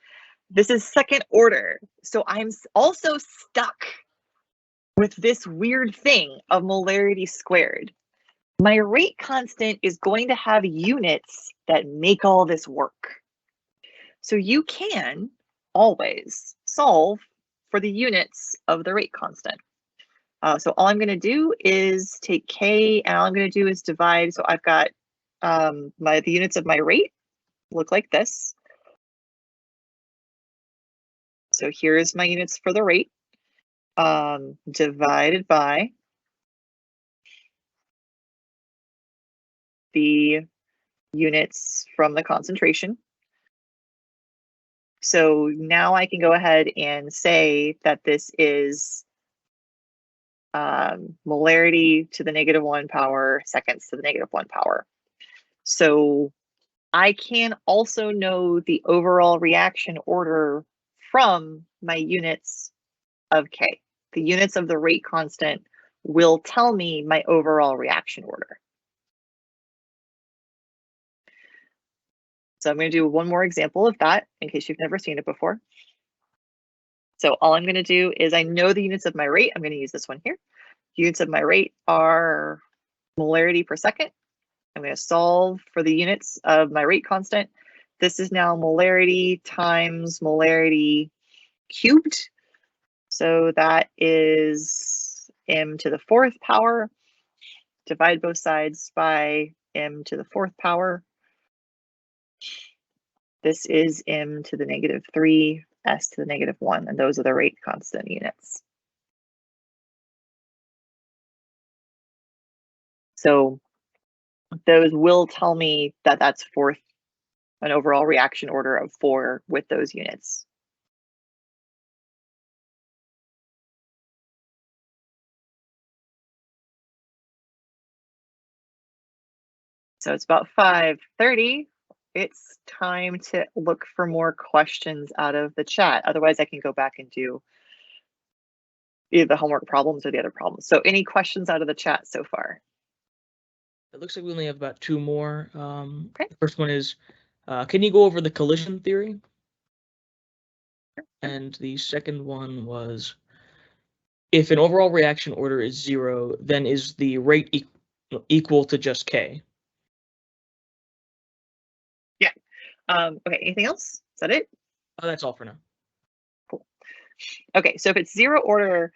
This is second order. So I'm also stuck with this weird thing of molarity squared. My rate constant is going to have units that make all this work. So you can always solve for the units of the rate constant. So all I'm going to do is take K, and all I'm going to do is divide. So I've got the units of my rate look like this. So here's my units for the rate, divided by the units from the concentration. So now I can go ahead and say that this is molarity to the -1 power, seconds to the -1 power. So I can also know the overall reaction order from my units of K. The units of the rate constant will tell me my overall reaction order. So I'm going to do one more example of that in case you've never seen it before. So all I'm going to do is I know the units of my rate. I'm going to use this one here. Units of my rate are molarity per second. I'm going to solve for the units of my rate constant. This is now molarity times molarity cubed. So that is m to the 4th power. Divide both sides by m to the 4th power. This is m to the -3, s to the -1, and those are the rate constant units. So those will tell me that that's an overall reaction order of 4 with those units. So it's about 5:30. It's time to look for more questions out of the chat. Otherwise, I can go back and do either the homework problems or the other problems. So any questions out of the chat so far?
It looks like we only have about 2 more.
Okay.
The first one is, can you go over the collision theory? And the second one was, if an overall reaction order is 0, then is the rate equal to just K?
Yeah. Okay, anything else? Is that it?
Oh, that's all for now.
Cool. Okay, so if it's 0 order,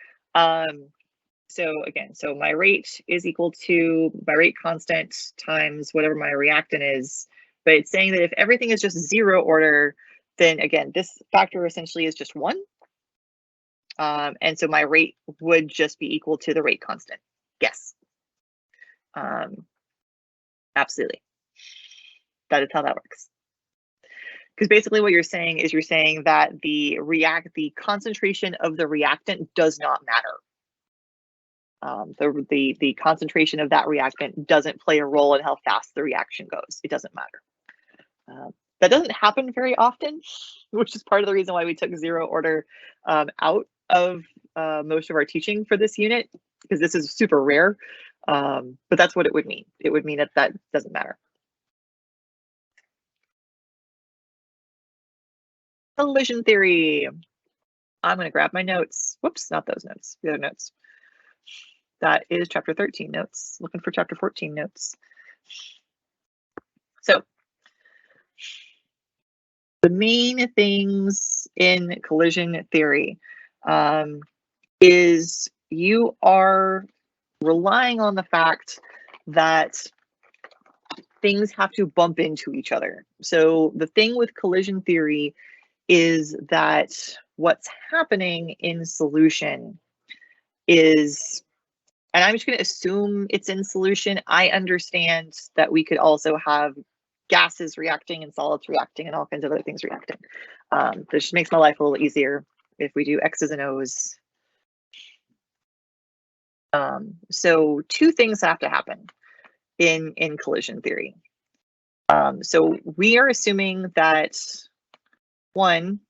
so again, so my rate is equal to my rate constant times whatever my reactant is. But it's saying that if everything is just 0 order, then again, this factor essentially is just 1. And so my rate would just be equal to the rate constant. Yes. Absolutely. That is how that works. Because basically what you're saying is that the concentration of the reactant does not matter. The concentration of that reactant doesn't play a role in how fast the reaction goes. It doesn't matter. That doesn't happen very often, which is part of the reason why we took 0 order out of most of our teaching for this unit, because this is super rare. But that's what it would mean. It would mean that that doesn't matter. Collision theory. I'm going to grab my notes. Whoops, not those notes, the other notes. That is chapter 13 notes. Looking for chapter 14 notes. So the main things in collision theory is you are relying on the fact that things have to bump into each other. So the thing with collision theory is that what's happening in solution is, and I'm just going to assume it's in solution. I understand that we could also have gases reacting and solids reacting and all kinds of other things reacting. This just makes my life a little easier if we do X's and O's. So two things have to happen in collision theory. So we are assuming that one,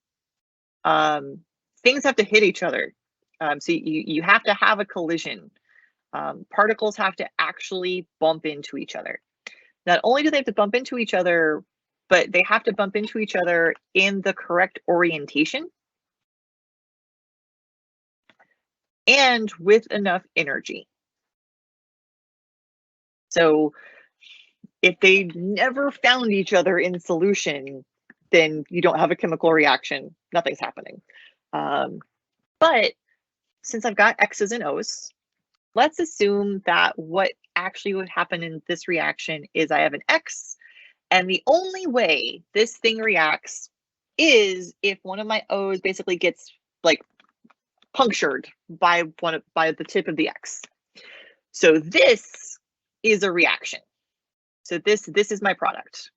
things have to hit each other. So you have to have a collision. Particles have to actually bump into each other. Not only do they have to bump into each other, but they have to bump into each other in the correct orientation and with enough energy. So if they never found each other in solution, then you don't have a chemical reaction. Nothing's happening. But since I've got X's and O's, let's assume that what actually would happen in this reaction is I have an X, and the only way this thing reacts is if one of my O's basically gets like punctured by the tip of the X. So this is a reaction. So this is my product.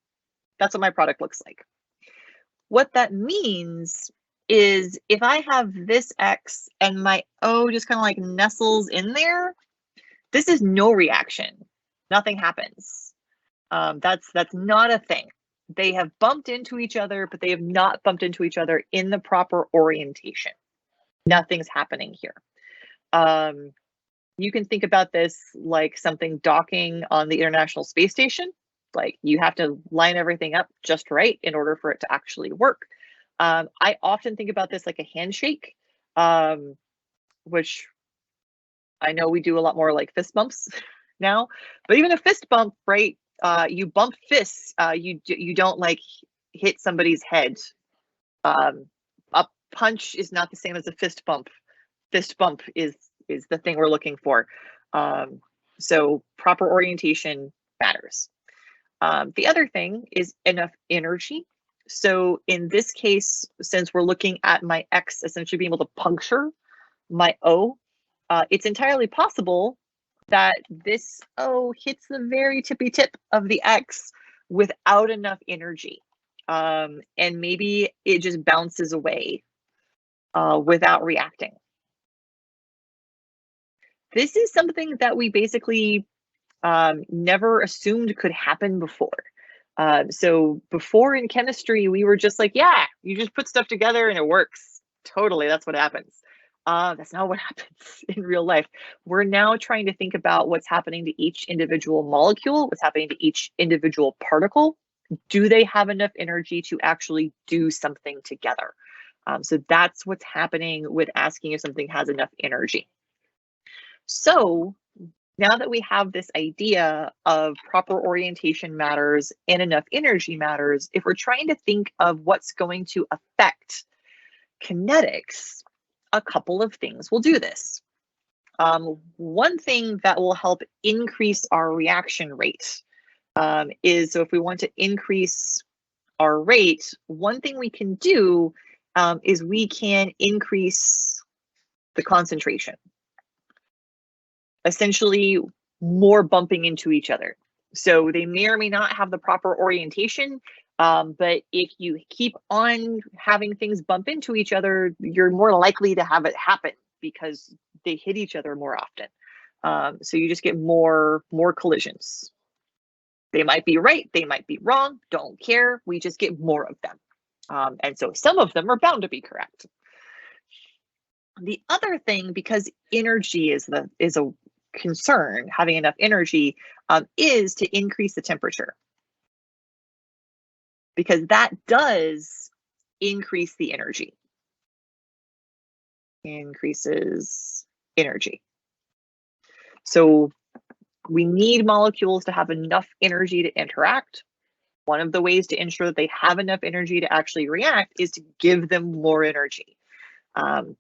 That's what my product looks like. What that means is if I have this X and my O just kind of like nestles in there, this is no reaction. Nothing happens. That's not a thing. They have bumped into each other, but they have not bumped into each other in the proper orientation. Nothing's happening here. You can think about this like something docking on the International Space Station. Like you have to line everything up just right in order for it to actually work. I often think about this like a handshake, which I know we do a lot more like fist bumps now, but even a fist bump, right? You bump fists, you don't like hit somebody's head. A punch is not the same as a fist bump. Fist bump is the thing we're looking for. So proper orientation matters. The other thing is enough energy. So in this case, since we're looking at my X essentially being able to puncture my O, it's entirely possible that this O hits the very tippy tip of the X without enough energy. And maybe it just bounces away without reacting. This is something that we basically never assumed could happen before. So before in chemistry, we were just like, yeah, you just put stuff together and it works. Totally, that's what happens. That's not what happens in real life. We're now trying to think about what's happening to each individual molecule, what's happening to each individual particle. Do they have enough energy to actually do something together? So that's what's happening with asking if something has enough energy. So now that we have this idea of proper orientation matters and enough energy matters, if we're trying to think of what's going to affect kinetics, a couple of things will do this. One thing that will help increase our reaction rate is, so if we want to increase our rate, one thing we can do is we can increase the concentration. Essentially, more bumping into each other. So they may or may not have the proper orientation, but if you keep on having things bump into each other, you're more likely to have it happen because they hit each other more often. So you just get more collisions. They might be right, they might be wrong, don't care. We just get more of them. And so some of them are bound to be correct. The other thing, because energy is a concern, having enough energy, is to increase the temperature, because that does increase the energy. Increases energy. So we need molecules to have enough energy to interact. One of the ways to ensure that they have enough energy to actually react is to give them more energy.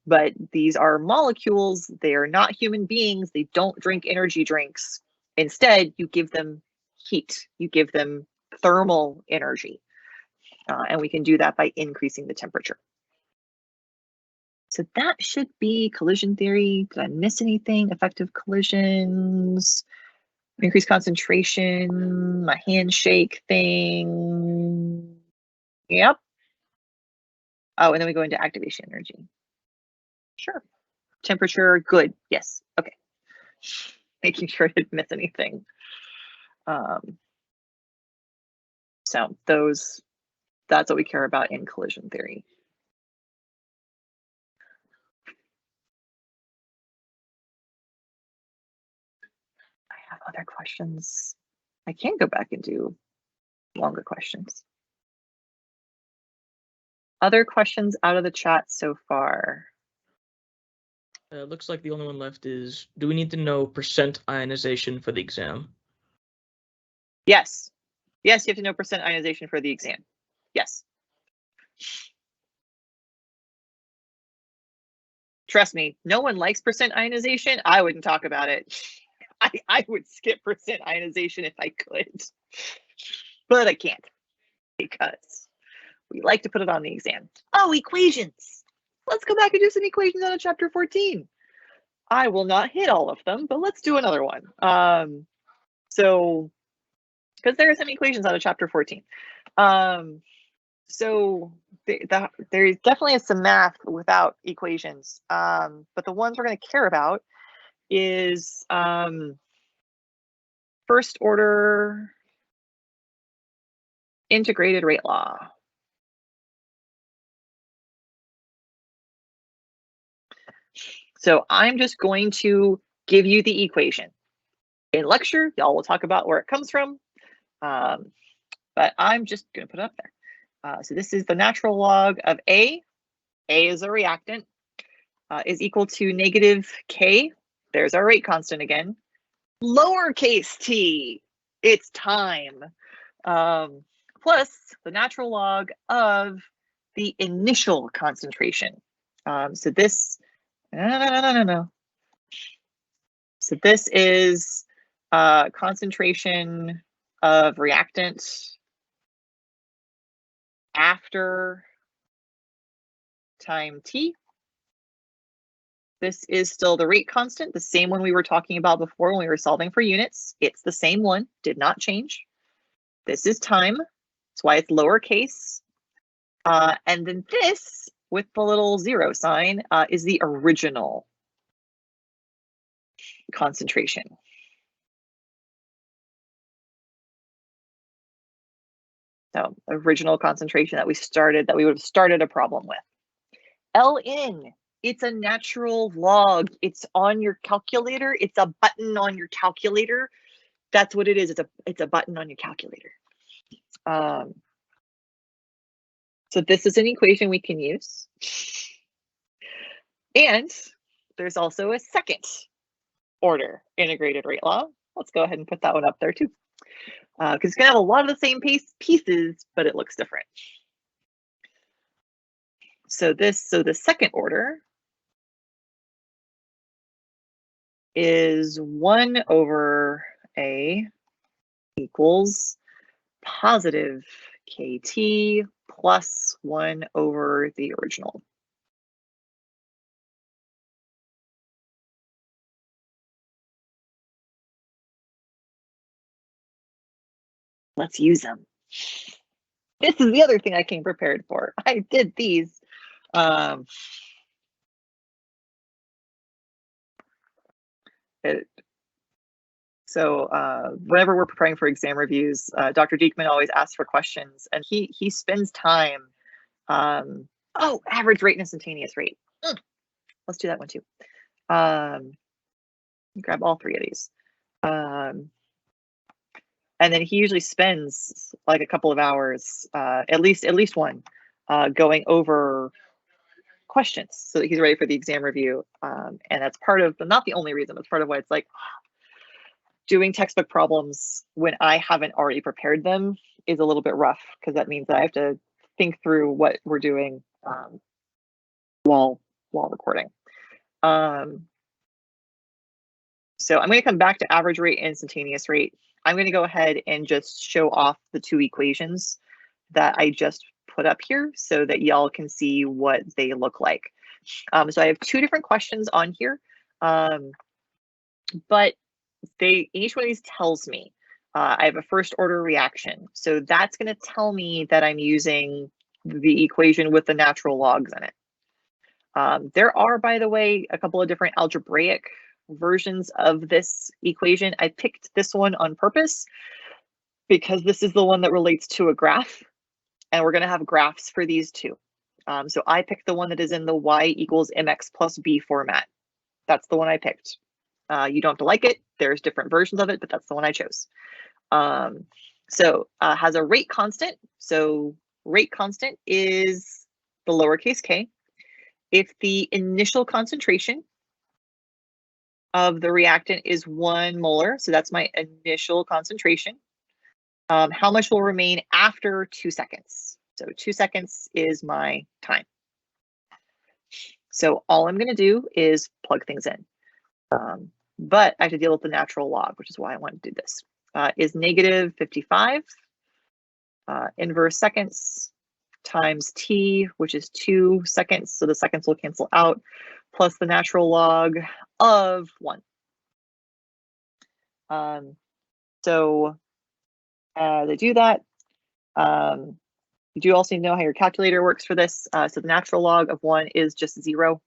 But these are molecules. They are not human beings. They don't drink energy drinks. Instead, you give them heat. You give them thermal energy. And we can do that by increasing the temperature. So that should be collision theory. Did I miss anything? Effective collisions, increased concentration, my handshake thing. Yep. Oh, and then we go into activation energy. Sure. Temperature, good. Yes. Okay. Making sure I didn't miss anything. So that's what we care about in collision theory. I have other questions. I can go back and do longer questions. Other questions out of the chat so far?
Looks like the only one left is, do we need to know percent ionization for the exam?
Yes. Yes, you have to know percent ionization for the exam. Yes. Trust me, no one likes percent ionization. I wouldn't talk about it. I would skip percent ionization if I could, but I can't because we like to put it on the exam. Oh, equations. Let's go back and do some equations out of chapter 14. I will not hit all of them, but let's do another one. So, because there are some equations out of chapter 14. So there definitely is some math without equations, but the ones we're going to care about is first order integrated rate law. So I'm just going to give you the equation. In lecture, y'all will talk about where it comes from, but I'm just going to put it up there. So this is the natural log of A. A is a reactant, is equal to negative K. There's our rate constant again. Lowercase t, it's time, plus the natural log of the initial concentration. So this, no. So this is concentration of reactant after time t. This is still the rate constant, the same one we were talking about before when we were solving for units. It's the same one, did not change. This is time, that's why it's lowercase. And then this, with the little 0 sign, is the original concentration. So original concentration that we would have started a problem with. Ln, it's a natural log. It's on your calculator. It's a button on your calculator. That's what it is. It's a button on your calculator. So this is an equation we can use. And there's also a second order integrated rate law. Let's go ahead and put that one up there too. Because it's gonna have a lot of the same pieces, but it looks different. So the second order is 1 over A equals positive KT plus 1 over the original. Let's use them. This is the other thing I came prepared for. I did these. Whenever we're preparing for exam reviews, Dr. Diekman always asks for questions, and he spends time. Oh, average rate and instantaneous rate. Let's do that one too. Grab all 3 of these. And then he usually spends like a couple of hours, at least one, going over questions so that he's ready for the exam review. And that's part of, but not the only reason, it's part of why it's like doing textbook problems when I haven't already prepared them is a little bit rough, because that means that I have to think through what we're doing while while recording. So I'm going to come back to average rate and instantaneous rate. I'm going to go ahead and just show off the two equations that I just put up here so that y'all can see what they look like. So I have two different questions on here, but each one of these tells me I have a first order reaction. So that's going to tell me that I'm using the equation with the natural logs in it. There are, by the way, a couple of different algebraic versions of this equation. I picked this one on purpose because this is the one that relates to a graph, and we're going to have graphs for these two. So I picked the one that is in the y equals mx plus b format. That's the one I picked. You don't have to like it. There's different versions of it, but that's the one I chose. Has a rate constant. So rate constant is the lowercase k. If the initial concentration of the reactant is 1 molar, so that's my initial concentration, how much will remain after 2 seconds? So 2 seconds is my time. So all I'm going to do is plug things in. But I have to deal with the natural log, which is why I want to do this. Is negative 55 inverse seconds times t, which is 2 seconds. So the seconds will cancel out, plus the natural log of 1. To do that, you do also need to know how your calculator works for this. So the natural log of 1 is just 0.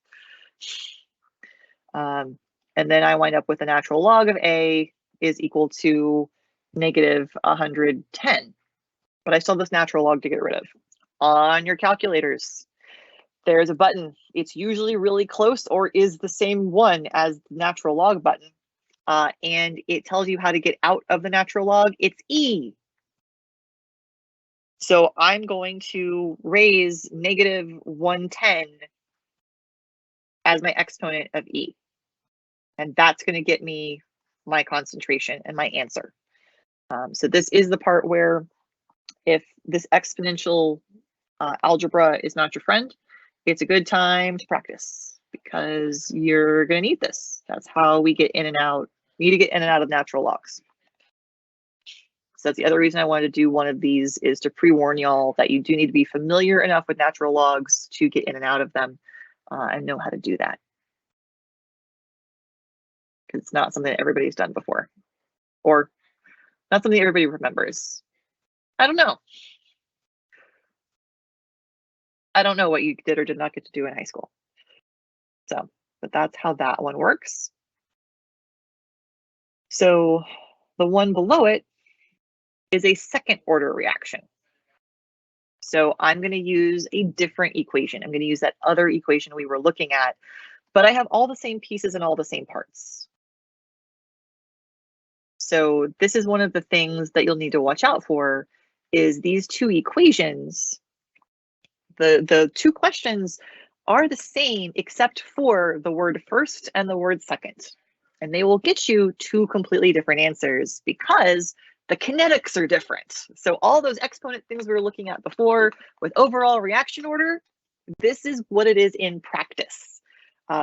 And then I wind up with the natural log of a is equal to negative 110. But I still have this natural log to get rid of. On your calculators, there's a button. It's usually really close or is the same one as the natural log button. And it tells you how to get out of the natural log. It's E. So I'm going to raise negative 110 as my exponent of E. And that's going to get me my concentration and my answer. So this is the part where if this exponential algebra is not your friend, it's a good time to practice because you're going to need this. That's how we get in and out. We need to get in and out of natural logs. So that's the other reason I wanted to do one of these, is to pre-warn y'all that you do need to be familiar enough with natural logs to get in and out of them and know how to do that. Because it's not something that everybody's done before, or not something everybody remembers. I don't know. I don't know what you did or did not get to do in high school. So, but that's how that one works. So the one below it is a second order reaction. So I'm going to use a different equation. I'm going to use that other equation we were looking at, but I have all the same pieces and all the same parts. So this is one of the things that you'll need to watch out for, is these two equations. The two questions are the same except for the word first and the word second. And they will get you two completely different answers because the kinetics are different. So all those exponent things we were looking at before with overall reaction order, this is what it is in practice.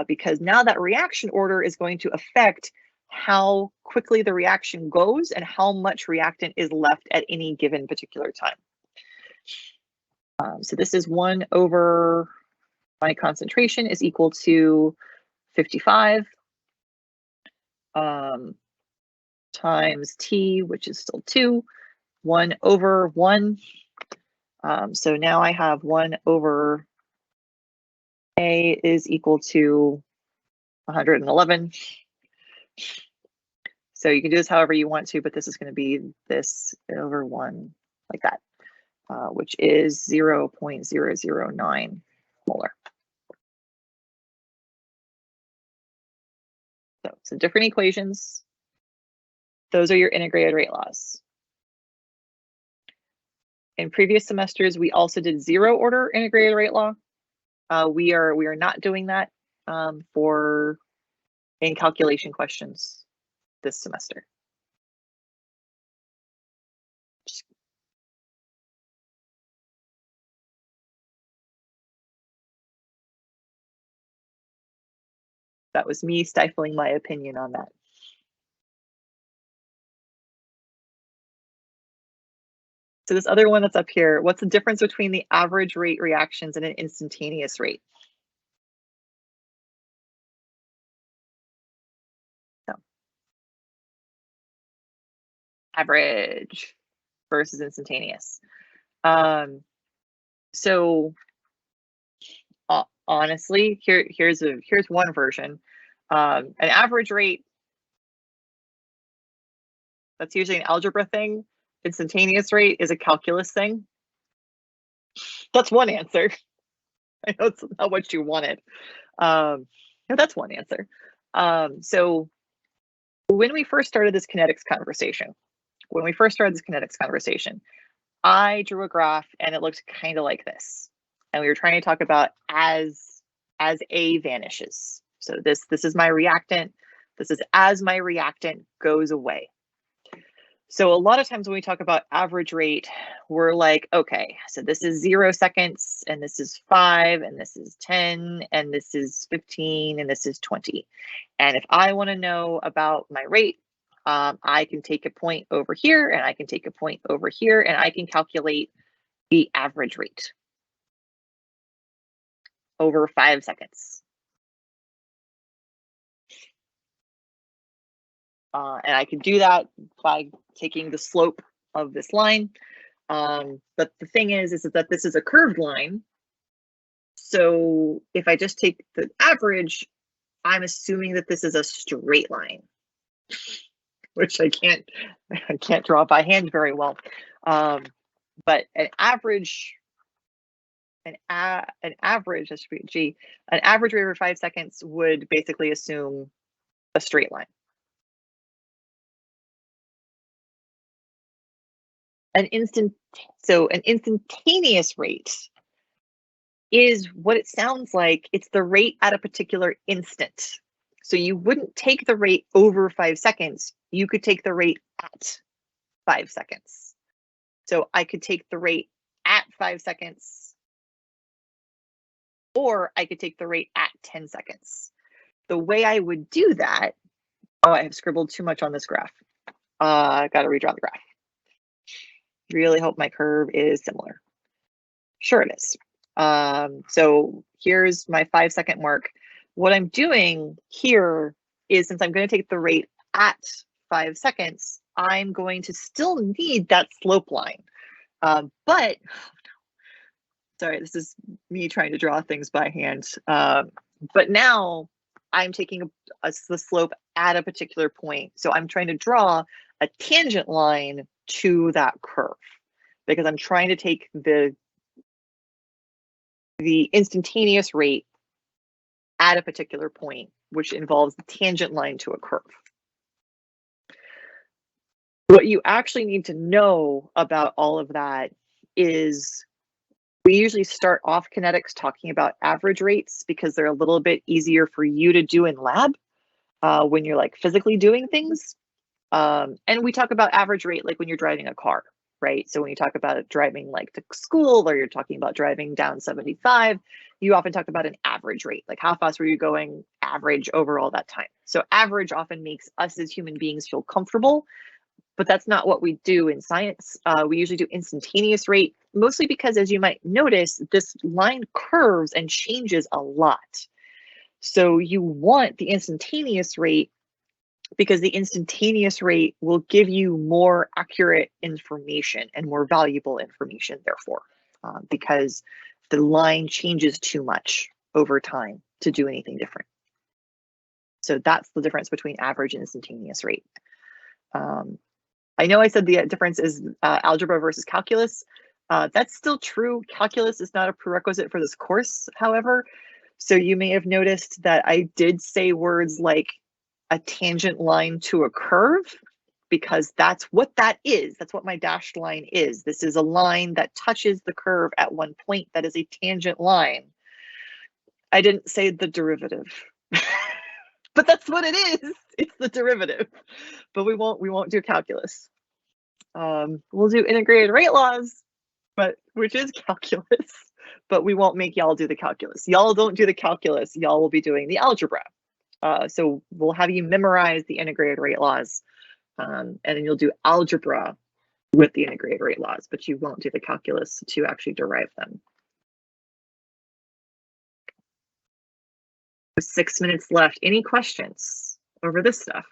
Because now that reaction order is going to affect how quickly the reaction goes and how much reactant is left at any given particular time. So this is 1 over my concentration is equal to 55 times T, which is still 2, 1 over 1. So now I have 1 over A is equal to 111. So you can do this however you want to, but this is going to be this over 1 like that, which is 0.009 molar. So some different equations. Those are your integrated rate laws. In previous semesters, we also did 0 order integrated rate law. We are not doing that in calculation questions this semester. That was me stifling my opinion on that. So this other one that's up here, what's the difference between the average rate reactions and an instantaneous rate? So, average versus instantaneous. So honestly, here's one version. An average rate, that's usually an algebra thing. Instantaneous rate is a calculus thing. That's one answer. I know it's not what you wanted. No, that's one answer. So when we first started this kinetics conversation, I drew a graph and it looked kind of like this. And we were trying to talk about as A vanishes. So this is my reactant. This is as my reactant goes away. So a lot of times when we talk about average rate, we're like, okay, so this is 0 seconds, and this is 5, and this is 10, and this is 15, and this is 20. And if I want to know about my rate, I can take a point over here, and I can take a point over here, and I can calculate the average rate over 5 seconds. And I can do that by taking the slope of this line. But the thing is that this is a curved line. So if I just take the average, I'm assuming that this is a straight line, which I can't draw by hand very well. But an average rate over 5 seconds would basically assume a straight line. An instantaneous rate is what it sounds like. It's the rate at a particular instant. So you wouldn't take the rate over 5 seconds. You could take the rate at 5 seconds. So I could take the rate at 5 seconds, or I could take the rate at 10 seconds. The way I would do that, oh, I have scribbled too much on this graph. I got to redraw the graph. Really hope my curve is similar. Sure it is. So here's my 5 second mark. What I'm doing here is, since I'm going to take the rate at 5 seconds, I'm going to still need that slope line. But sorry, this is me trying to draw things by hand. But now I'm taking the slope at a particular point. So I'm trying to draw a tangent line to that curve, because I'm trying to take the instantaneous rate at a particular point, which involves the tangent line to a curve. What you actually need to know about all of that is we usually start off kinetics talking about average rates because they're a little bit easier for you to do in lab when you're like physically doing things. And we talk about average rate like when you're driving a car, right? So when you talk about driving like to school, or you're talking about driving down 75, you often talk about an average rate, like how fast were you going average over all that time. So average often makes us as human beings feel comfortable, but that's not what we do in science. We usually do instantaneous rate, mostly because, as you might notice, this line curves and changes a lot. So you want the instantaneous rate because the instantaneous rate will give you more accurate information and more valuable information, therefore, because the line changes too much over time to do anything different. So that's the difference between average and instantaneous rate. I know I said the difference is algebra versus calculus. That's still true. Calculus is not a prerequisite for this course, however. So you may have noticed that I did say words like a tangent line to a curve, because that's what that is. That's what my dashed line is. This is a line that touches the curve at one point. That is a tangent line. I didn't say the derivative, but that's what it is. It's the derivative, but we won't do calculus. We'll do integrated rate laws, which is calculus, but we won't make y'all do the calculus. Y'all don't do the calculus. Y'all will be doing the algebra. So we'll have you memorize the integrated rate laws, and then you'll do algebra with the integrated rate laws, but you won't do the calculus to actually derive them. 6 minutes left. Any questions over this stuff?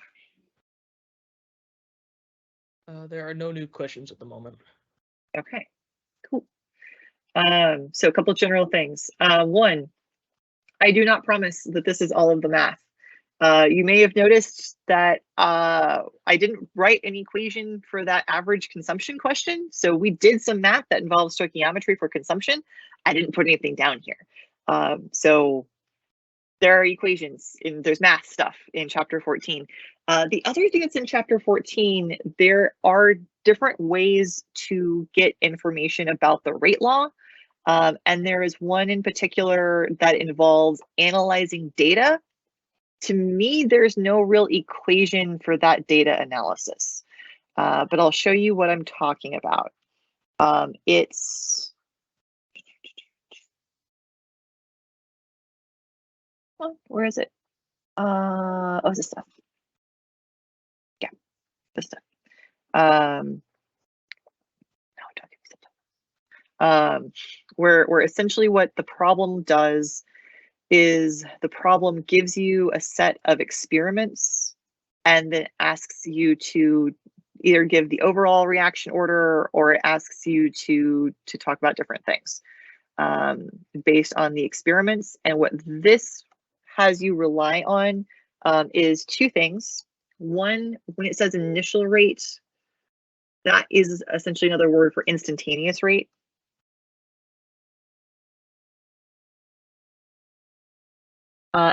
There are no new questions at the moment.
Okay, cool. So a couple of general things. One, I do not promise that this is all of the math. You may have noticed that I didn't write an equation for that average consumption question. So we did some math that involves stoichiometry for consumption. I didn't put anything down here. So there are equations and there's math stuff in chapter 14. The other thing that's in chapter 14, there are different ways to get information about the rate law. And there is one in particular that involves analyzing data. To me, there's no real equation for that data analysis, but I'll show you what I'm talking about. Where is it? Oh, this stuff. Yeah, this stuff. Where essentially what the problem does is the problem gives you a set of experiments and then asks you to either give the overall reaction order or it asks you to talk about different things based on the experiments. And what this has you rely on is two things. One, when it says initial rate, that is essentially another word for instantaneous rate.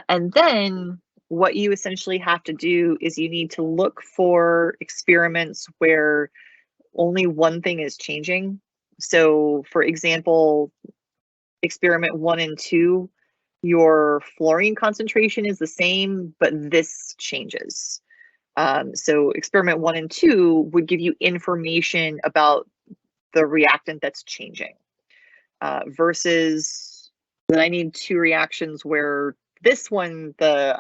And then what you essentially have to do is you need to look for experiments where only one thing is changing. So for example, experiment 1 and 2, your fluorine concentration is the same, but this changes. So experiment 1 and 2 would give you information about the reactant that's changing versus that I need 2 reactions where this one, the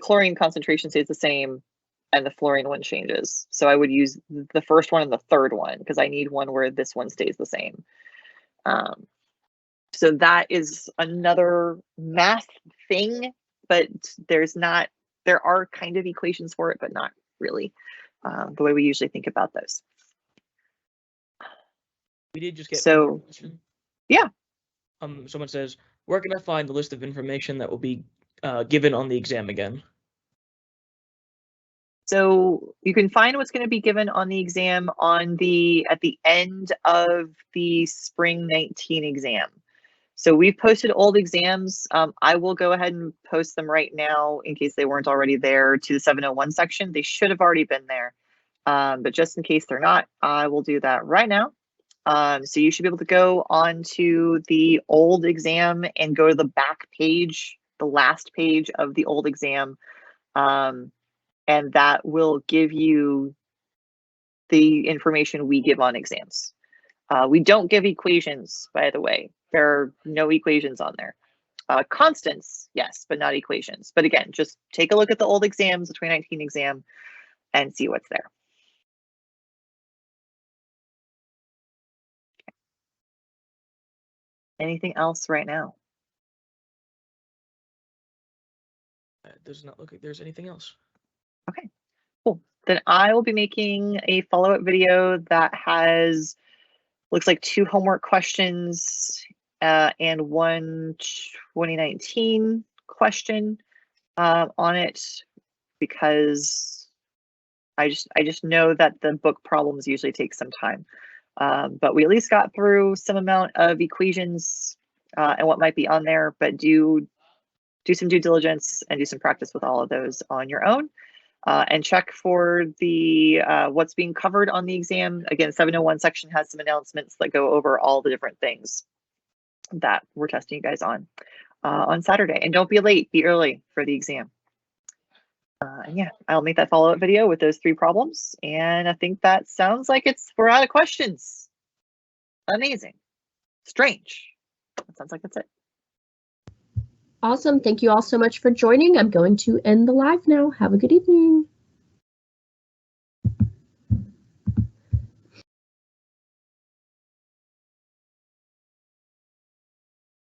chlorine concentration stays the same and the fluorine one changes. So I would use the first one and the third one because I need one where this one stays the same. So that is another math thing, but there are kind of equations for it, but not really the way we usually think about those.
We did just get
so
one more question.
Yeah.
Someone says, where can I find the list of information that will be given on the exam again?
So you can find what's going to be given on the exam at the end of the spring 19 exam. So we've posted old exams. I will go ahead and post them right now in case they weren't already there to the 701 section. They should have already been there, but just in case they're not, I will do that right now. So you should be able to go onto the old exam and go to the back page, the last page of the old exam. And that will give you the information we give on exams. We don't give equations, by the way. There are no equations on there. Constants, yes, but not equations. But again, just take a look at the old exams, the 2019 exam, and see what's there. Anything else right now?
It does not look like there's anything else.
Okay, cool. Then I will be making a follow-up video that has, looks like 2 homework questions and 1 2019 question on it, because I just know that the book problems usually take some time. But we at least got through some amount of equations and what might be on there, but do some due diligence and do some practice with all of those on your own. And check for the what's being covered on the exam. Again, 701 section has some announcements that go over all the different things that we're testing you guys on Saturday. And don't be late, be early for the exam. And yeah, I'll make that follow-up video with those 3 problems. And I think that sounds like we're out of questions. Amazing. Strange. That sounds like that's it.
Awesome. Thank you all so much for joining. I'm going to end the live now. Have a good evening.